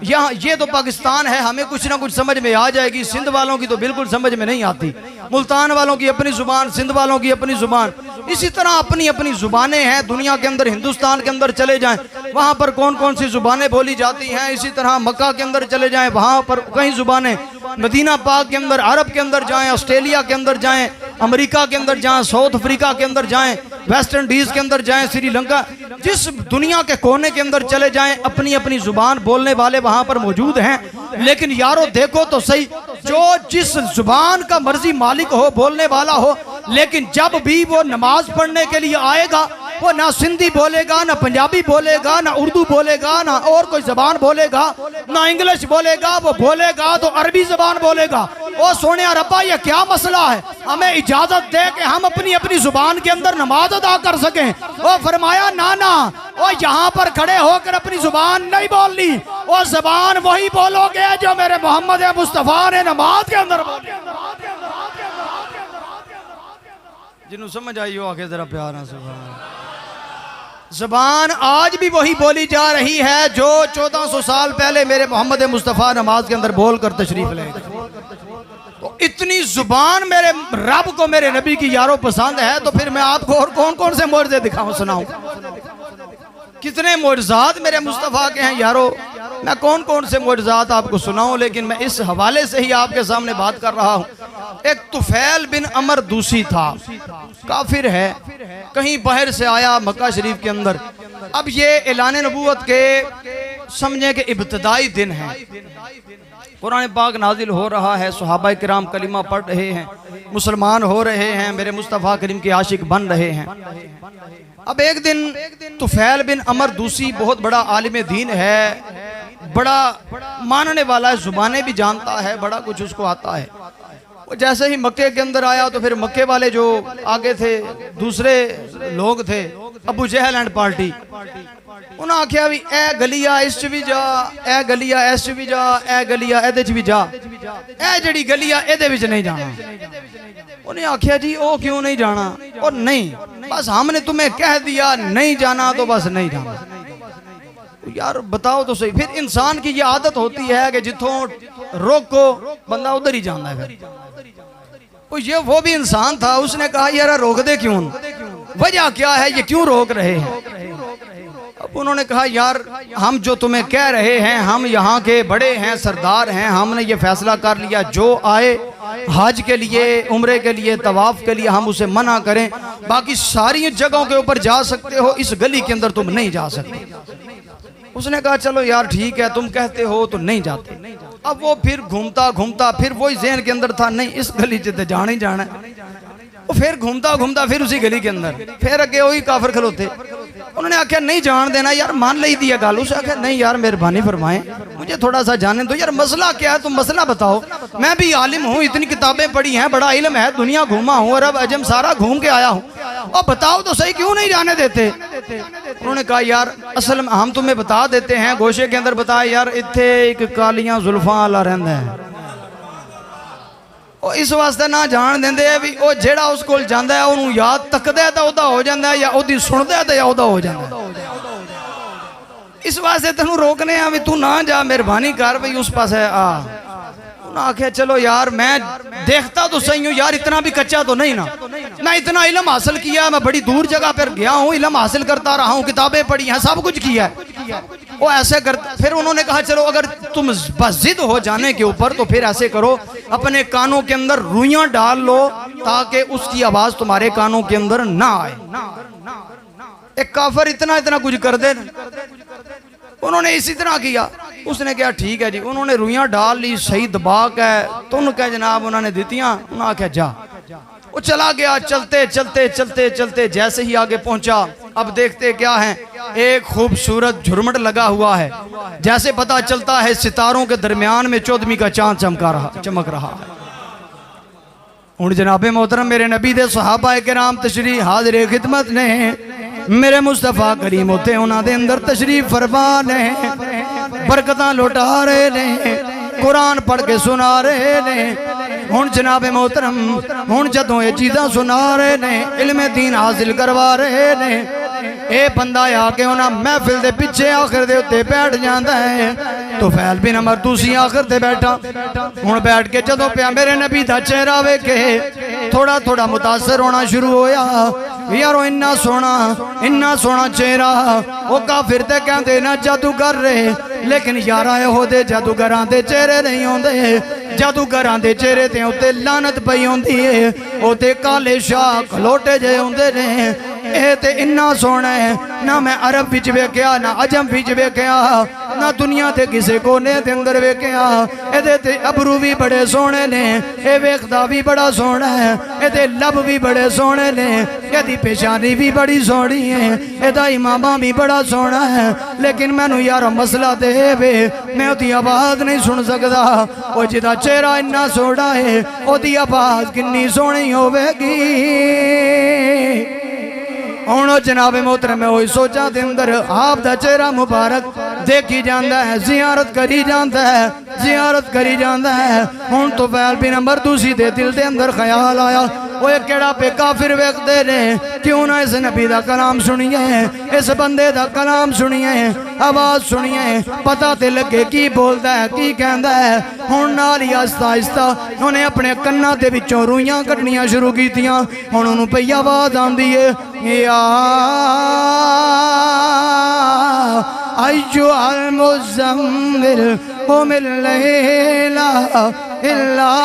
यहाँ ये तो पाकिस्तान है हमें कुछ ना कुछ समझ में आ जाएगी। सिंध वालों की तो बिल्कुल समझ में नहीं आती मुल्तान वालों की अपनी जुबान सिंध वालों की अपनी जुबान इसी तरह अपनी अपनी जुबानें हैं दुनिया के अंदर। हिंदुस्तान के अंदर चले जाएं, वहाँ पर कौन कौन सी जुबानें बोली जाती हैं। इसी तरह मक्का के अंदर चले जाएं, वहाँ पर कई जुबानें। मदीना पाक के अंदर, अरब के अंदर जाएं, ऑस्ट्रेलिया के अंदर जाएं, अमेरिका के अंदर जाएं, साउथ अफ्रीका के अंदर जाएं, वेस्ट इंडीज़ के अंदर जाएं, श्रीलंका, जिस दुनिया के कोने के अंदर चले जाएं, अपनी अपनी जुबान बोलने वाले वहाँ पर मौजूद हैं। लेकिन यारो देखो तो सही, जो जिस जुबान का मर्जी मालिक हो, बोलने वाला हो, लेकिन जब भी वो नमाज पढ़ने के लिए आएगा, वो ना सिंधी बोलेगा, ना पंजाबी बोलेगा, ना उर्दू बोलेगा, ना और कोई जबान बोलेगा, ना इंग्लिश बोलेगा, वो बोलेगा तो अरबी जबान बोलेगा। ओ सोने रब्बा, ये क्या मसला है? हमें इजाजत दे कि हम अपनी अपनी जुबान के अंदर नमाज अदा कर सकें। ओ फरमाया ना ना, ओ यहाँ पर खड़े होकर अपनी जुबान नहीं बोलनी, वो जबान वही बोलोगे जो मेरे मोहम्मद मुस्तफा ने नमाज के अंदर बोली। जिन्होंने समझ आई हो आगे जरा प्यार ना। ज़बान आज भी वही बोली जा रही है जो 1400 साल पहले मेरे मोहम्मद मुस्तफ़ा नमाज के अंदर बोल कर तशरीफ ले। तो इतनी ज़ुबान मेरे रब को, मेरे नबी की यारों पसंद है, तो फिर मैं आपको और कौन कौन से मोर्जे दिखाऊं, सुनाऊं? कितने मोर्जात मेरे मुस्तफ़ा के हैं यारों, मैं कौन कौन से मोर्जात आपको सुनाऊं। लेकिन मैं इस हवाले से ही आपके सामने बात कर रहा हूं। एक तुफैल बिन अमर दूसी था, काफिर है, कहीं बाहर से आया मक्का शरीफ के अंदर। अब ये ऐलान नबूवत के समझे कि इब्तिदाई दिन है, कुरान पाक नाजिल हो रहा है, सहाबा किराम कलिमा पढ़ रहे हैं, मुसलमान हो रहे हैं, मेरे मुस्तफ़ा करीम के आशिक बन रहे हैं। अब एक दिन तुफैल बिन अमर दूसी बहुत बड़ा आलिम दीन है, बड़ा मानने वाला है, जुबानें भी जानता है, बड़ा कुछ उसको आता है। वो जैसे ही मक्के के अंदर आया तो फिर मक्के वाले जो आगे थे, दूसरे लोग थे, अबू जहल एंड पार्टी, उन्हें आख्या भी ए गलिया इस भी जा, ए गलिया इस भी जा, ए गलिया एदे च भी जा, ए जड़ी गलिया एदे विच नहीं जाना। उन्हें आख्या जी ओ क्यों नहीं जाना? और नहीं, बस हमने तुम्हें कह दिया नहीं जाना तो बस नहीं जाना। यार बताओ तो सही, फिर इंसान की ये आदत होती है कि जिथों रोको बंदा उधर ही जाना है। ये वो भी इंसान था, उसने कहा यार रोक दे क्यों, वजह क्या है, ये क्यों रोक रहे हैं? अब उन्होंने कहा यार हम जो तुम्हें कह रहे हैं, हम यहाँ के बड़े हैं, सरदार हैं, हमने ये फैसला कर लिया जो आए हज के लिए, उम्रे के लिए, तवाफ के लिए हम उसे मना करें, बाकी सारी जगहों के ऊपर जा सकते हो, इस गली के अंदर तुम नहीं जा सकते। उसने कहा चलो यार ठीक है, तुम कहते हो तो नहीं जाते। अब वो फिर घूमता घूमता फिर वही ज़हन के अंदर था, नहीं इस गली से जाना ही जाना है। वो फिर घूमता घूमता फिर उसी गली के अंदर, फिर अगे वही काफिर खलोते। उन्होंने आख्या नहीं जान देना यार, मान ली दिया गल। उसे आख्या नहीं यार मेहरबानी फरमाएं, मुझे थोड़ा सा जाने दो यार, मसला क्या है, तुम मसला बताओ। मैं भी आलिम हूँ, इतनी किताबें पढ़ी हैं, बड़ा इल्म है, दुनिया घूमा हूँ, अरब अजम सारा घूम के आया हूँ, और बताओ तो सही क्यों नहीं जाने देते? उन्होंने कहा यार असल में हम तुम्हें बता देते हैं, गोशे के अंदर बताया यार इत्थे एक कालियां जुल्फां वाला रहंदा है, ਉਹ इस वास्ते ना जान देंदे भी ਉਹ ਜਿਹੜਾ ਉਸ ਕੋਲ ਜਾਂਦਾ ਹੈ ਉਹਨੂੰ याद तकदा है तो ਉਹਦਾ हो जाता है, या ਉਹਦੀ सुनदा है तो या ਉਹਦਾ हो जाता है। इस वास्ते तेनू रोकने आ भी तू ना जा, मेहरबानी कर भाई उस पास है आ। उन्हें आख्या चलो यार मैं देखता तो सही हूँ यार, इतना भी कच्चा तो नहीं ना, मैं इतना इल्म हासिल किया, मैं बड़ी दूर जगह पर गया हूँ, इल्म हासिल करता रहा हूँ, किताबें पढ़ी हैं, सब कुछ किया है। वो ऐसे कर, फिर उन्होंने कहा चलो अगर तुम बस जिद हो जाने के ऊपर तो फिर ऐसे करो, अपने कानों के अंदर रुइयां डाल लो ताकि उसकी आवाज तुम्हारे कानों के अंदर ना आए। एक काफिर इतना इतना कुछ कर दे। उन्होंने इसी तरह किया। उसने कहा ठीक है जी, उन्होंने रुइयां डाल ली, सही दबा के तुन कह जनाब उन्होंने दितियां। उन्होंने आख्या जा, वो चला गया। चलते चलते चलते चलते जैसे ही आगे पहुंचा, अब देखते क्या है, एक खूबसूरत झुरमुट लगा हुआ है, जैसे पता चलता है सितारों के दरमियान में 14वीं का चांद चमक रहा है। हुण जनाबे मोहतरम मेरे नबी दे सहाबा किराम तशरीफ हाज़िर खिदमत ने, मेरे मुस्तफा करीम होते उन्होंने अंदर तशरीफ फरमा ने, बरकतां लुटा रहे ने, कुरान पढ़ के सुना रहे ने। हुण जनाबे मोहतरम हुण जदों ये चीज़ां सुना रहे ने, इल्म दीन हासिल करवा रहे ने, ये बंदा आके उन्हें महफिल के पिछे आखिर दे उत्ते बैठ जाता है। तो फैल बिन अमर दूसी आखिर ते बैठा। हुण बैठ के जदों पिया मेरे नबी दा चेहरा वेखे थोड़ा थोड़ा मुतासर होना शुरू होया। यारो इन्ना सोना चेहरा। वो काफिर ते कहते ना जादूगर रहे, लेकिन यारा यहो दे जादूगरां दे चेहरे नहीं आउंदे। जादूगरां दे चेहरे ते उत्ते लानत पई होंदी है, ओते काले शाह खलोटे जे होंदे ने। ये ते इन्ना सोना है, ना मैं अरब विच वेख्या, ना अजम विच वेख्या, ना दुनिया के किसी कोने के अंदर वेख्या। एदे ते अबरू भी बड़े सोने ने, ये वेखदा भी बड़ा सोना है, एदे लब भी बड़े सोने ने, एदी पेशानी भी बड़ी सोहनी है, एदा इमामा भी बड़ा सोना है। लेकिन मैनू यार मसला ते वे, मैं ओदी आवाज़ नहीं सुन सकता। वो जिदा चेहरा इन्ना सोहना है, ओदी आवाज़ कितनी सोहनी होवेगी। हुण जनाब मोहतरम वही सोचा दे अंदर आप दा चेहरा मुबारक देखी जाता है, जियारत करी जाता है, जियारत करी जाता है। हुण तो फैल बिन नंबर दूसरी दे दिल दे अंदर ख्याल आया, वो केड़ा पे काफिर वेखदे ने, क्यों ना इस नबी दा कलाम सुनिए, इस बंदे दा कलाम सुनिए, आवाज़ सुनिए, पता ते लगे की बोलदा है, की कहंदा है। हुण नाल ही आहिस्ता आहिस्ता उन्हें अपने कन्नां दे विचों रूइयां कड्ढनियां शुरू कीतियां। हुण उहनूं पई आवाज़ आंदी है, या अय्युहल मुज़म्मिल कुमिल लैला इल्ला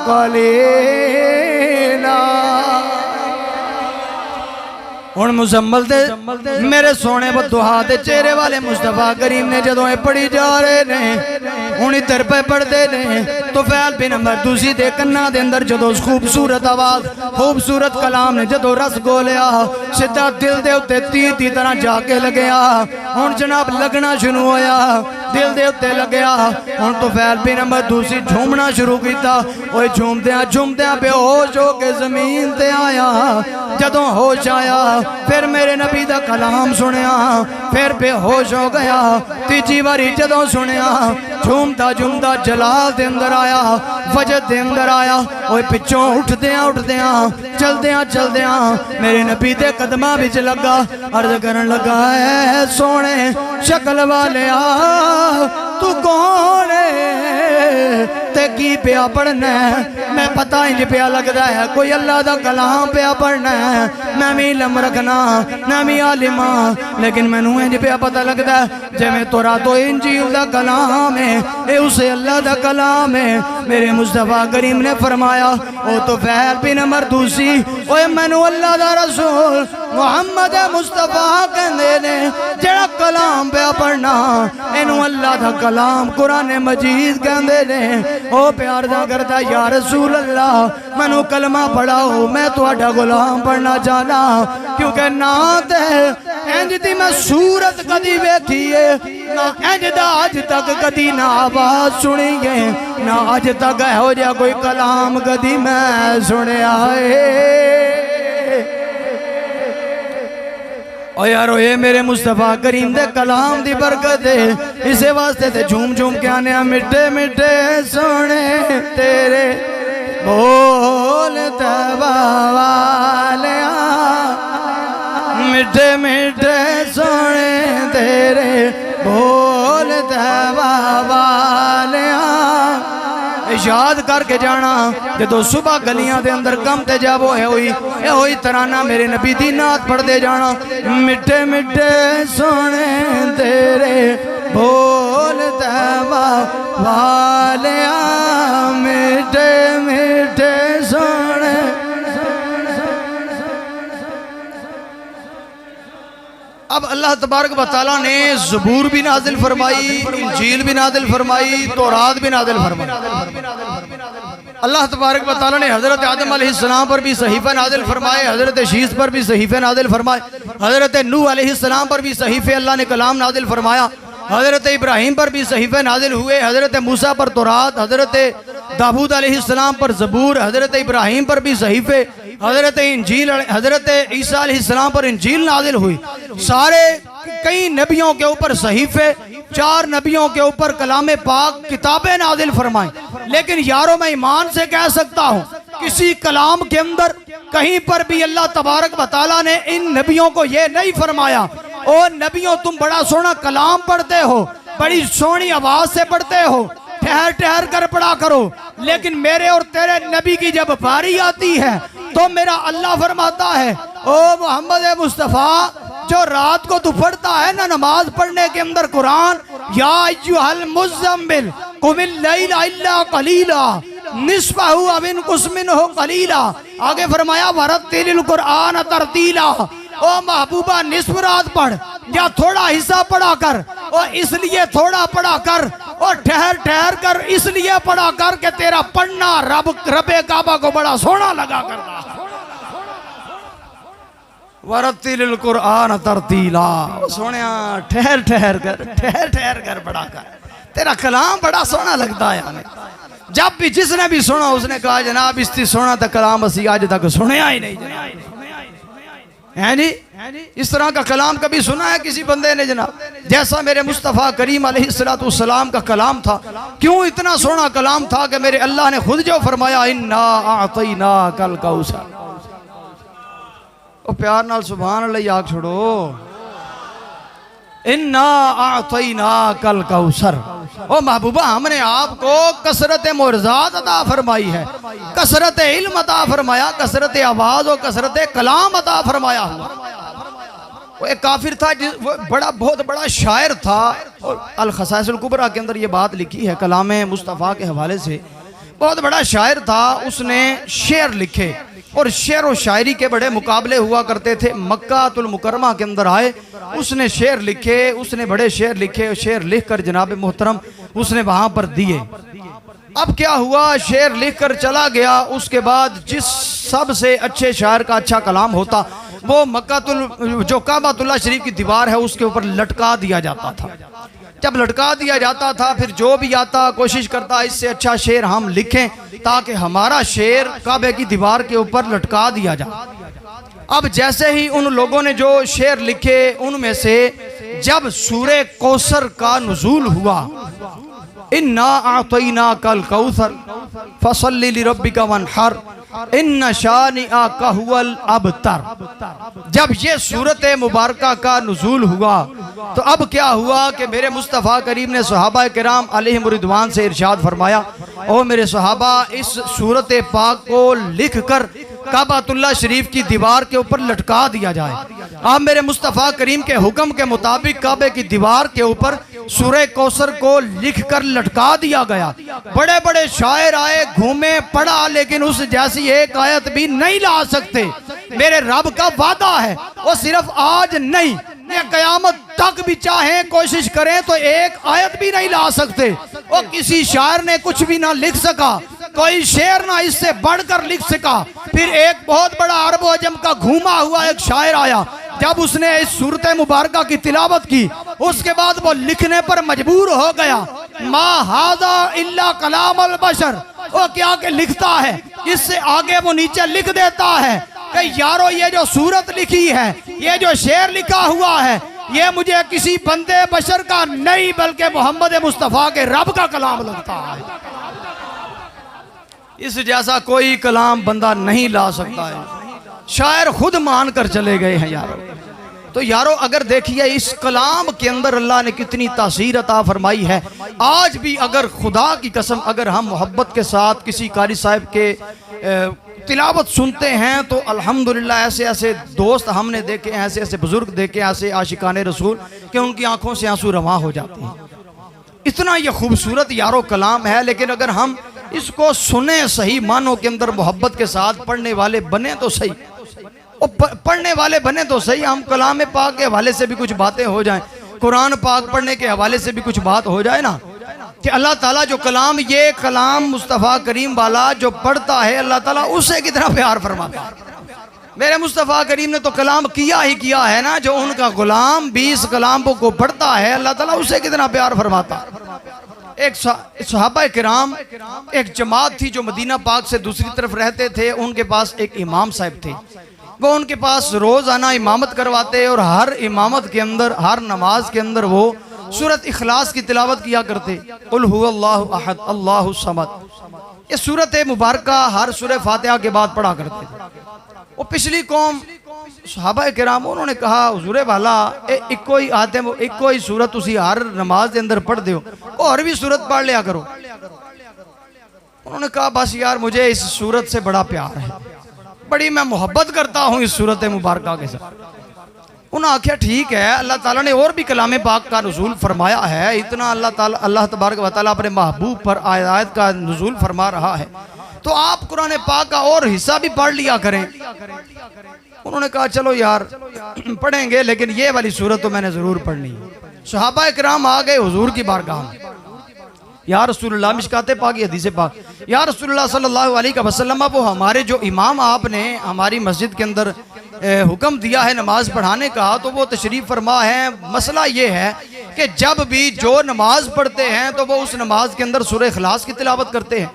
कलीला। हुण मुजम्मल दे मेरे सोने बदुहा दे चेहरे वाले मुस्तफा करीम ने जदों ये पढ़ी जा रहे ने, हुण इधर पे पढ़ते ने तो फैल बिन नंबर दूसरी दे कन्ना दे अंदर जदों खूबसूरत आवाज़, खूबसूरत कलाम ने जदों रस गोलिया, सीधा दिल दे उत्ते तीर दी तरह जाके लगया। हुण जनाब लगना शुरू होया, दिल दे उत्ते लगया। हुण तो फैल बिन नंबर दूसरी झूमना शुरू किया। ओए झूमदियां झूमदियां बेहोश हो के जमीन ते आया। जदों होश आया फिर मेरे नबी दा कलाम सुनिया, फिर बेहोश हो गया। तीजी बारी जदों सुनिया झूमदा झूमदा जलाल दे अंदर आया, वजद दे अंदर आया। ओए पिछों उठदियां उठदियां चलदियां चलदियां मेरे नबी दे कदमां विच लगा, अर्ज करन लगा, ऐ सोने शक्ल वालिया तू कौन है ते की पिया पढ़ना है। मैं पता इंज पिया लगता है कोई अल्लाह दा कलाम पिया पढ़ना है। मैं भी इलम रखना, मैं भी आलिमा, लेकिन मैनू इंज पिया पता लगता है जिवें तोरा तो इंजील दा कलाम है, ये उसे अल्लाह दा कलाम है। मेरे मुस्तफा करीम ने फरमाया, ओ तो फैल बिन नंबर दूसरी, ओए मैनू अल्लाह दा रसूल मुहम्मद मुस्तफा कहंदे ने, जेड़ा कलाम पिया पढ़ना इनू अल्लाह दा कलाम कुरान मजीद कहंदे ने। ओ प्यार दा करदा, या रसूल अल्लाह मैनू कलमा पढ़ाओ, मैं तुहाडा गुलाम पढ़ना चाहना, क्योंकि ना ते इंज दी मैं सूरत कदी वेखी है, ना इंज दा अज तक कदी ना आवाज़ सुनी है, ना अज तक इहो जिहा कोई कलाम कदी मैं सुनिया है। ओ यारो ये मेरे मुस्तफा करीम दे कलाम दी बरकत है, इसे वास्ते ते झूम झूम के आने मिठे मिठे सोने तेरे बोल तबा वालिया, मिठे मिठे सोने तेरे बोल तबा वालिया। याद करके जाना जो सुबह गलियां दे अंदर कम ते जाबो है हुई तराना मेरे नबी दी नात पढ़ते जाना, मिठे मिठे सोने तेरे बोल तबा वालिया, मिठे मिठे सोने। अब अल्लाह तबारक व तआला ने ज़बूर भी नाजिल फरमाई, इंजील भी नाजिल फरमाई, तौरात भी नाजिल फरमाई। अल्लाह तबारक व तआला ने हज़रत आदम अलैहिस्सलाम पर भी सहीफ़े नाजिल फरमाए, हज़रत शीस पर भी सहीफ़े नाजिल फरमाए, हज़रत नूह अलैहिस्सलाम पर भी सहीफ़े अल्लाह ने कलाम नाजिल फरमाया, हज़रत इब्राहीम पर भी सहीफ़े नाजिल हुए, हज़रत मूसा पर तौरात, हज़रत दाऊद अलैहिस्सलाम पर ज़बूर, हज़रत इब्राहीम पर भी सहीफ़े, हज़रत इंजील, हज़रत ईसा अलैहिस्सलाम पर इंजील नाजिल हुई। सारे कई नबियों के ऊपर सहीफ़े, 4 नबियों के ऊपर कलाम पाक किताबें नाजिल फरमाई। लेकिन यारों मैं ईमान से कह सकता हूँ किसी कलाम के अंदर कहीं पर भी अल्लाह तबारक व तआला ने इन नबियों को ये नहीं फरमाया, ओ नबियों तुम बड़ा सोना कलाम पढ़ते हो, बड़ी सोहनी आवाज़ से पढ़ते हो, ठहर ठहर कर पढ़ा करो, लेकिन मेरे और तेरे नबी की जब बारी आती है तो मेरा अल्लाह फरमाता है, ओ मोहम्मद मुस्तफ़ा, जो रात को तू पढ़ता है ना नमाज पढ़ने के अंदर कुरान, या अय्युहल मुज़्ज़म्मिल कुमिल लैला इल्ला कलीला निस्फहु अव इनकुस मिनहु कलीला। आगे फरमाया वरत्तिलिल कुरान तरतीला। ओ महबूबा, निस्फ रात पढ़ या थोड़ा हिस्सा पढ़ा कर, और इसलिए थोड़ा पढ़ा कर और ठहर ठहर कर इसलिए पढ़ा कर कि तेरा पढ़ना रबे काबा को बड़ा सोना लगा करता। वरत्तिलिल कुरान तरतीला। सोनिया ठहर ठहर कर पढ़ा कर, तेरा कलाम बड़ा सोना लगता है हमें। जब भी जिसने भी सुना उसने कहा जनाब इससे सोना तो कलाम असी आज तक सुनया ही नहीं जनाब, है जी। इस तरह का कलाम कभी सुना है किसी बंदे ने जनाब, जैसा मेरे मुस्तफ़ा करीम अलैहिस्सलाम का कलाम था। क्यों इतना सोना कलाम था कि मेरे अल्लाह ने खुद जो फरमाया, इन्ना आतैना कल कौसर। ओ प्यार नाल सुभान अल्लाह आग छोड़ो, इन्ना आतैना कल कौसर। ओ महबूबा, हमने आपको कसरत मुर्जात अता फरमाई है, कसरत इल्म अता फरमाया, कसरत आवाज और कसरत कलाम अता फरमाया हुआ। वो एक काफिर था, वो बहुत बड़ा शायर था, और अल खसाइसुल कुबरा के अंदर ये बात लिखी है कलाम मुस्तफ़ा के हवाले से। बहुत बड़ा शायर था, उसने शेर लिखे और शेर और शायरी के बड़े मुकाबले हुआ करते थे। मक्कातुल मुकरमा के अंदर आए, उसने शेर लिखे, उसने बड़े शेर लिखे, शेर लिख कर जनाब मोहतरम उसने वहां पर दिए। अब क्या हुआ, शेर लिख कर चला गया, उसके बाद जिस सबसे अच्छे शायर का अच्छा कलाम होता वो मक्कातुल जो काबातुल्लाह शरीफ की दीवार है उसके ऊपर लटका दिया जाता था। जब लटका दिया जाता था फिर जो भी आता कोशिश करता इससे अच्छा शेर हम लिखें ताकि हमारा शेर काबे की दीवार के ऊपर लटका दिया जाए। अब जैसे ही उन लोगों ने जो शेर लिखे उनमें से जब सूरे कौसर का नुज़ूल हुआ, इन्ना आतैना कल कौसर फसल्लि लिरब्बिका वन्हर इन्ना शानिअका हुवल अबतर। जब ये सूरत मुबारका का नुज़ूल हुआ तो अब क्या हुआ कि मेरे मुस्तफ़ा करीम ने सहाबा किराम अलैहिम रिदवान से इरशाद फरमाया, ओ मेरे सहाबा, इस सूरत पाक को लिख कर काबातुल्लाह शरीफ की दीवार के ऊपर लटका दिया जाए। अब मेरे मुस्तफ़ा करीम के हुक्म के मुताबिक काबे की दीवार के ऊपर सूरह कौसर को लिख कर लटका दिया गया। बड़े बड़े शायर आए, घूमे, पढ़ा, लेकिन उस जैसी एक आयत भी नहीं ला सकते। मेरे रब का वादा है, वो सिर्फ आज नहीं, ये कयामत तक भी चाहे कोशिश करें तो एक आयत भी नहीं ला सकते। वो किसी शायर ने कुछ भी ना लिख सका, कोई शेर ना इससे बढ़कर लिख सका। फिर एक बहुत बड़ा अरब अजम का घूमा हुआ एक शायर आया, जब उसने इस सूरत मुबारका की तिलावत की उसके बाद वो लिखने पर मजबूर हो गया। मा हाजा इल्ला कलाम अल बशर, वो क्या के लिखता है, इससे आगे वो नीचे लिख देता है कि यारो ये जो सूरत लिखी है, ये जो शेर लिखा हुआ है, ये मुझे किसी बंदे बशर का नहीं बल्कि मोहम्मद मुस्तफ़ा के रब का कलाम लगता है। इस जैसा कोई कलाम बंदा नहीं ला सकता है। शायर खुद मान कर चले गए हैं यारो। तो यारो अगर देखिए इस कलाम के अंदर अल्लाह ने कितनी तासीर अता फरमाई है। आज भी अगर खुदा की कसम अगर हम मोहब्बत के साथ किसी कारी साहब के तिलावत सुनते हैं तो अल्हम्दुलिल्लाह ऐसे ऐसे दोस्त हमने देखे, ऐसे ऐसे बुजुर्ग देखे, ऐसे आशिकाने रसूल कि उनकी आंखों से आंसू रवा हो जाते हैं। इतना ये खूबसूरत यारो कलाम है। लेकिन अगर हम इसको सुने सही मानों के अंदर मोहब्बत के साथ, पढ़ने वाले बने तो सही, और पढ़ने वाले बने तो सही, हम कलाम पाक के हवाले से भी कुछ बातें हो जाएं, कुरान पाक पढ़ने के हवाले से भी कुछ बात हो जाए ना, कि अल्लाह ताला जो कलाम, ये कलाम मुस्तफ़ा करीम वाला जो पढ़ता है अल्लाह ताला उससे कितना प्यार फरमाता है। मेरे मुस्तफ़ा करीम ने तो कलाम किया ही किया है ना, जो उनका गुलाम 20 कलामों को पढ़ता है अल्लाह ताला उससे कितना प्यार फरमाता है। एक सहाबा किराम, एक जमात थी जो मदीना पाक से दूसरी तरफ रहते थे, उनके पास एक इमाम साहब थे। वो उनके पास रोज़ाना इमामत करवाते और हर इमामत के अंदर, हर नमाज के अंदर वो सूरत इखलास की तिलावत किया करते। कुल हुवल्लाहु अहद अल्लाहु समद, ये सूरत मुबारका हर सूरह फातिहा के बाद पढ़ा करते थे। वो पिछली कौम सहाबा किराम उन्होंने कहा, हुजूरे वाला इको ही आते इको ही सूरत उसी हर नमाज के अंदर पढ़ दो, और भी सूरत पढ़ लिया करो। उन्होंने कहा बस यार मुझे इस सूरत से बड़ा प्यार है, बड़ी मैं मोहब्बत करता हूँ इस सूरत मुबारक के साथ। उन्होंने आख्या ठीक है, अल्लाह ताला ने और भी कलाम पाक का नुज़ूल फरमाया है, इतना अल्लाह तबारक व तआला अपने महबूब पर आयत का नुज़ूल फरमा रहा है, तो आप कुरान पाक का और हिस्सा भी पढ़ लिया करें। उन्होंने कहा चलो यार पढ़ेंगे, लेकिन ये वाली सूरत तो मैंने ज़रूर पढ़नी है। सहाबा इकराम आ गए हुजूर की बारगाह में, या रसूलुल्लाह, मिशकाते पाक की हदीस पाक, या रसूलुल्लाह सल्लल्लाहु अलैहि वसल्लम, वो हमारे जो इमाम आपने हमारी मस्जिद के अंदर हुक्म दिया है नमाज पढ़ाने का, तो वो तशरीफ़ फरमा है। मसला ये है कि जब भी जो नमाज पढ़ते हैं तो वो उस नमाज के अंदर सूरह इखलास की तिलावत करते हैं।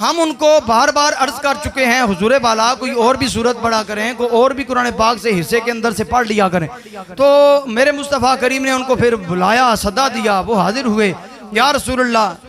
हम उनको बार बार अर्ज कर चुके हैं, हुजूर बाला कोई और भी सूरत पढ़ा करें, कोई और भी कुरान पाक से हिस्से के अंदर से पढ़ लिया करें। तो मेरे मुस्तफ़ा करीम ने उनको फिर बुलाया, सदा दिया, वो हाजिर हुए। या रसूलुल्लाह,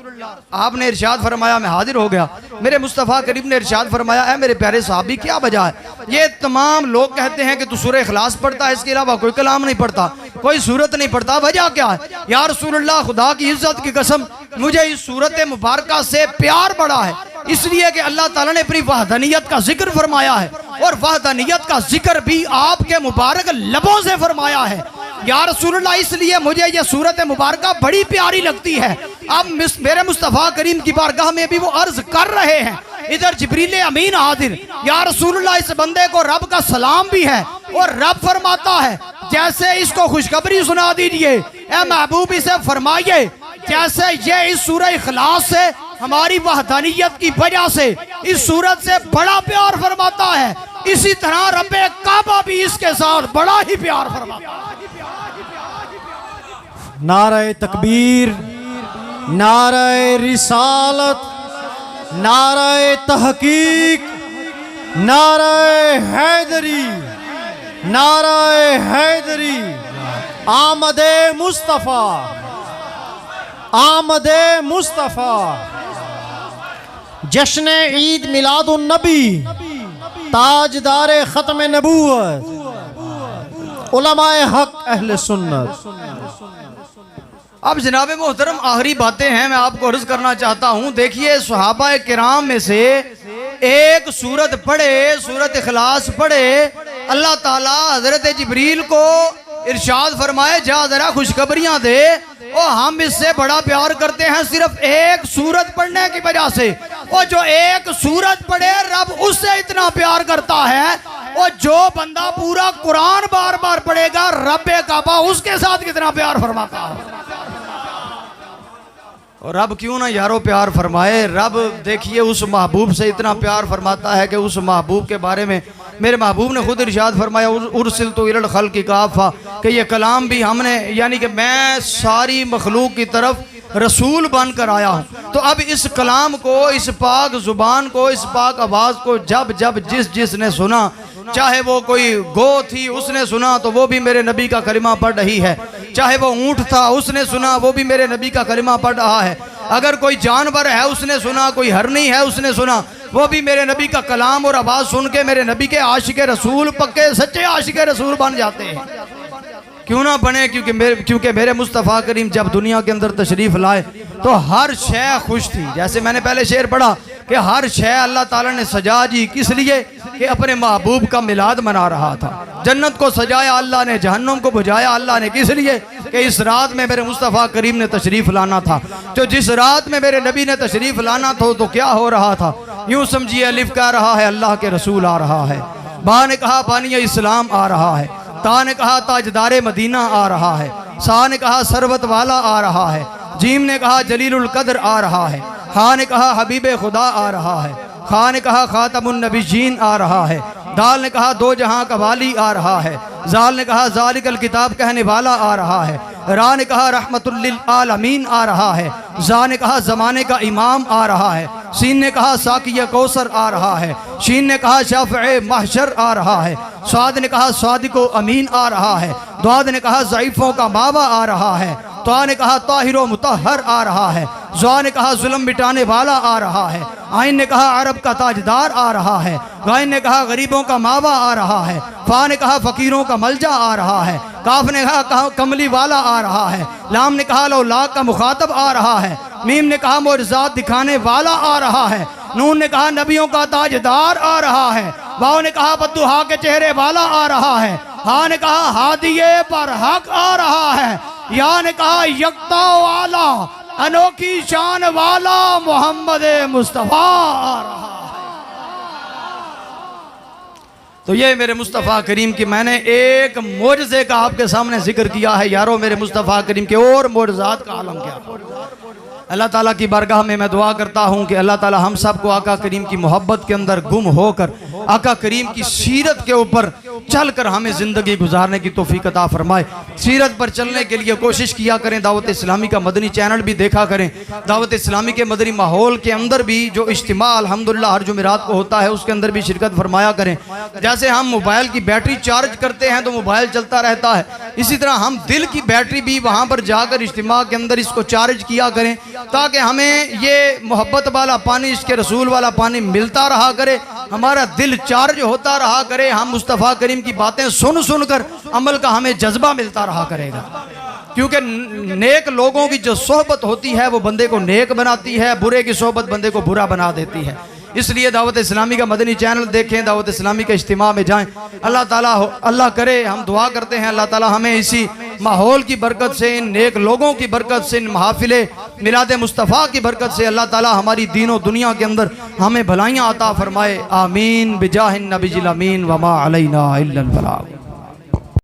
आपने इरशाद फरमाया, मैं हाजिर हो गया। मेरे मुस्तफ़ा करीम ने इरशाद फरमाया, है मेरे प्यारे साहबी, क्या वजह है? ये तमाम लोग कहते हैं कि तू सूरह इखलास पढ़ता है, इसके अलावा कोई कलाम नहीं पढ़ता, कोई सूरत नहीं पढ़ता, वजह क्या है? या रसूलुल्लाह, खुदा की इज्जत की कसम, मुझे इस सूरत मुबारक से प्यार बड़ा है, इसलिए कि अल्लाह ताला ने अपनी वहदानियत का जिक्र फरमाया है, और वहदानियत का जिक्र भी आपके मुबारक लबों से फरमाया है। या रसूलुल्लाह, इसलिए मुझे ये सूरत मुबारक बड़ी प्यारी लगती है। अब मेरे मुस्तफ़ा करीम की बारगाह में भी वो अर्ज कर रहे हैं, इधर जिब्रील अमीन हाजिर। या रसूलुल्लाह, इस बंदे को रब का सलाम भी है, और रब फरमाता है जैसे इसको खुशखबरी सुना दीजिए, ए महबूब इसे फरमाइए जैसे ये इस सूरह इखलास से हमारी वहदानियत की वजह से इस सूरत से बड़ा प्यार फरमाता है, इसी तरह रब्बे काबा भी इसके साथ बड़ा ही प्यार फरमाता है। नारे तकबीर, नारे रिसालत, नारे तहकीक, नारे हैदरी, नारे हैदरी, आमदे मुस्तफ़ा, आमदे मुस्तफ़ा, जश्न ईद मिलादुन नबी, ताजदारे ख़त्म नबूवत, उलमाए हक अहले सुन्नत। अब जनाब मोहतरम आखिरी बातें हैं, मैं आपको अर्ज करना चाहता हूँ। देखिए, सहाबा किराम में से एक सूरत पढ़े, सूरत इखलास पढ़े, अल्लाह ताला हजरत जिब्रील को इरशाद फरमाए, जा जरा खुशखबरियां दे, और हम इससे बड़ा प्यार करते हैं सिर्फ एक सूरत पढ़ने की वजह से। और जो एक सूरत पढ़े रब उससे इतना प्यार करता है, और जो बंदा पूरा कुरान बार बार पढ़ेगा रब्बे काबा उसके साथ कितना प्यार फरमाता है। और रब क्यों ना यारो प्यार फरमाए। रब देखिए उस महबूब से इतना प्यार फरमाता है कि उस महबूब के बारे में मेरे महबूब ने खुद इरशाद फरमाया, उरसिलतु इलल खल्क़ि काफ़ा, कि ये कलाम भी हमने, यानी कि मैं सारी मखलूक की तरफ रसूल बन कर आया हूँ। तो अब इस कलाम को, इस पाक ज़ुबान को, इस पाक आवाज़ को जब जब जिसने सुना, चाहे वो कोई गो थी उसने सुना तो वो भी मेरे नबी का कलिमा पढ़ रही है, चाहे वो ऊँट था उसने सुना वो भी मेरे नबी का कलिमा पढ़ रहा है, अगर कोई जानवर है उसने सुना, कोई हरनी है उसने सुना, वो भी मेरे नबी का कलाम और आवाज़ सुन के मेरे नबी के आशिक़े रसूल, पक्के सच्चे आशिक़े रसूल बन जाते हैं। क्यों ना बने? क्योंकि मेरे मुस्तफ़ा करीम जब दुनिया के अंदर तशरीफ़ लाए तो हर शय खुश थी। जैसे मैंने पहले शेर पढ़ा कि हर शय अल्लाह ताला ने सजा जी, किस लिए? कि अपने महबूब का मिलाद मना रहा था। जन्नत को सजाया अल्लाह ने, जहन्नम को बुझाया अल्लाह ने, किस लिए? कि इस रात में मेरे मुस्तफ़ा करीम ने तशरीफ़ लाना था। तो जिस रात में मेरे नबी ने तशरीफ़ लाना था तो क्या हो रहा था? यूँ समझिए, अलिफ कह रहा है अल्लाह के रसूल आ रहा है, बा ने कहा बानी इस्लाम आ रहा है, ता ने कहा ताजदारे मदीना आ रहा है, सा ने कहा सरवत वाला आ रहा है, जीम ने कहा जलीलुल कद्र आ रहा है, हा ने कहा हबीब खुदा आ रहा है, खा ने कहा खातमुन नबीयीन आ रहा है, दाल ने कहा दो जहां का वाली आ रहा है, जाल ने कहा जालिकल किताब कहने वाला आ रहा है, रा ने कहा रहमतुल लिल आलमीन आ रहा है, जा ने कहा जमाने का इमाम आ रहा है, सीन ने कहा साकिया कौसर आ रहा है, शीन ने कहा शाफ़े महशर आ रहा है, स्वाद ने कहा स्वादिको अमीन आ रहा है, द्वाद ने कहा ज़ईफ़ों का मावा आ रहा है, तो ने कहा ताहिरो मुतहर आ रहा है, ज़ा ने कहा जुल्म मिटाने वाला आ रहा है, आइन ने कहा अरब का ताजदार आ रहा है, गाइन ने कहा गरीबों का मावा आ रहा है, फा ने कहा फ़कीरों का मलजा आ रहा है, काफ ने कहा कमली वाला आ रहा है, लाम ने कहा लौलाक का मुखातब आ रहा है, मीम ने कहा मोजज़ात दिखाने वाला आ रहा है। नून ने कहा नबियों का ताजदार आ रहा है। वाव ने कहा बद्दुहा के चेहरे वाला आ रहा है। हा ने कहा हादिये पर हक आ रहा है। या ने कहा यकता वाला अनोखी शान वाला मोहम्मद मुस्तफ़ा आ रहा है। तो ये मेरे मुस्तफ़ा करीम की मैंने एक मोजज़े का आपके सामने जिक्र किया है यारो। मेरे मुस्तफ़ा करीम के और मोजज़ात का आलम क्या। अल्लाह ताला की बारगाह में मैं दुआ करता हूँ कि अल्लाह ताला हम सब को आका करीम की मोहब्बत के अंदर गुम होकर आका करीम की सीरत के ऊपर चलकर हमें ज़िंदगी गुजारने की तौफीक अता फरमाए। सीरत पर चलने के लिए कोशिश किया करें। दावत इस्लामी का मदनी चैनल भी देखा करें। दावत इस्लामी के मदनी माहौल के अंदर भी जो इज्तिमा अल्हम्दुलिल्लाह हर जुमेरात को होता है उसके अंदर भी शिरकत फरमाया करें। जैसे हम मोबाइल की बैटरी चार्ज करते हैं तो मोबाइल चलता रहता है, इसी तरह हम दिल की बैटरी भी वहाँ पर जाकर इज्तिमा के अंदर इसको चार्ज किया करें ताकि हमें ये मोहब्बत वाला पानी, इसके रसूल वाला पानी मिलता रहा करे, हमारा दिल चार्ज होता रहा करे, हम मुस्तफ़ा करीम की बातें सुन सुन कर अमल का हमें जज्बा मिलता रहा करेगा। क्योंकि नेक लोगों की जो सोहबत होती है वो बंदे को नेक बनाती है, बुरे की सोहबत बंदे को बुरा बना देती है। इसलिए दावत इस्लामी का मदनी चैनल देखें, दावत इस्लामी के इज्तिमा में जाएं। अल्लाह करे, हम दुआ करते हैं अल्लाह ताला हमें इसी माहौल की बरकत से, इन नेक लोगों की बरकत से, इन महफिले मिलाद मुस्तफ़ा की बरकत से अल्लाह ताला हमारी दीनों दुनिया के अंदर हमें भलाइयाँ अता फरमाए। आमीन बिजाहिन नबीजिल अमीन वमा अलैना इल्लल बलाग।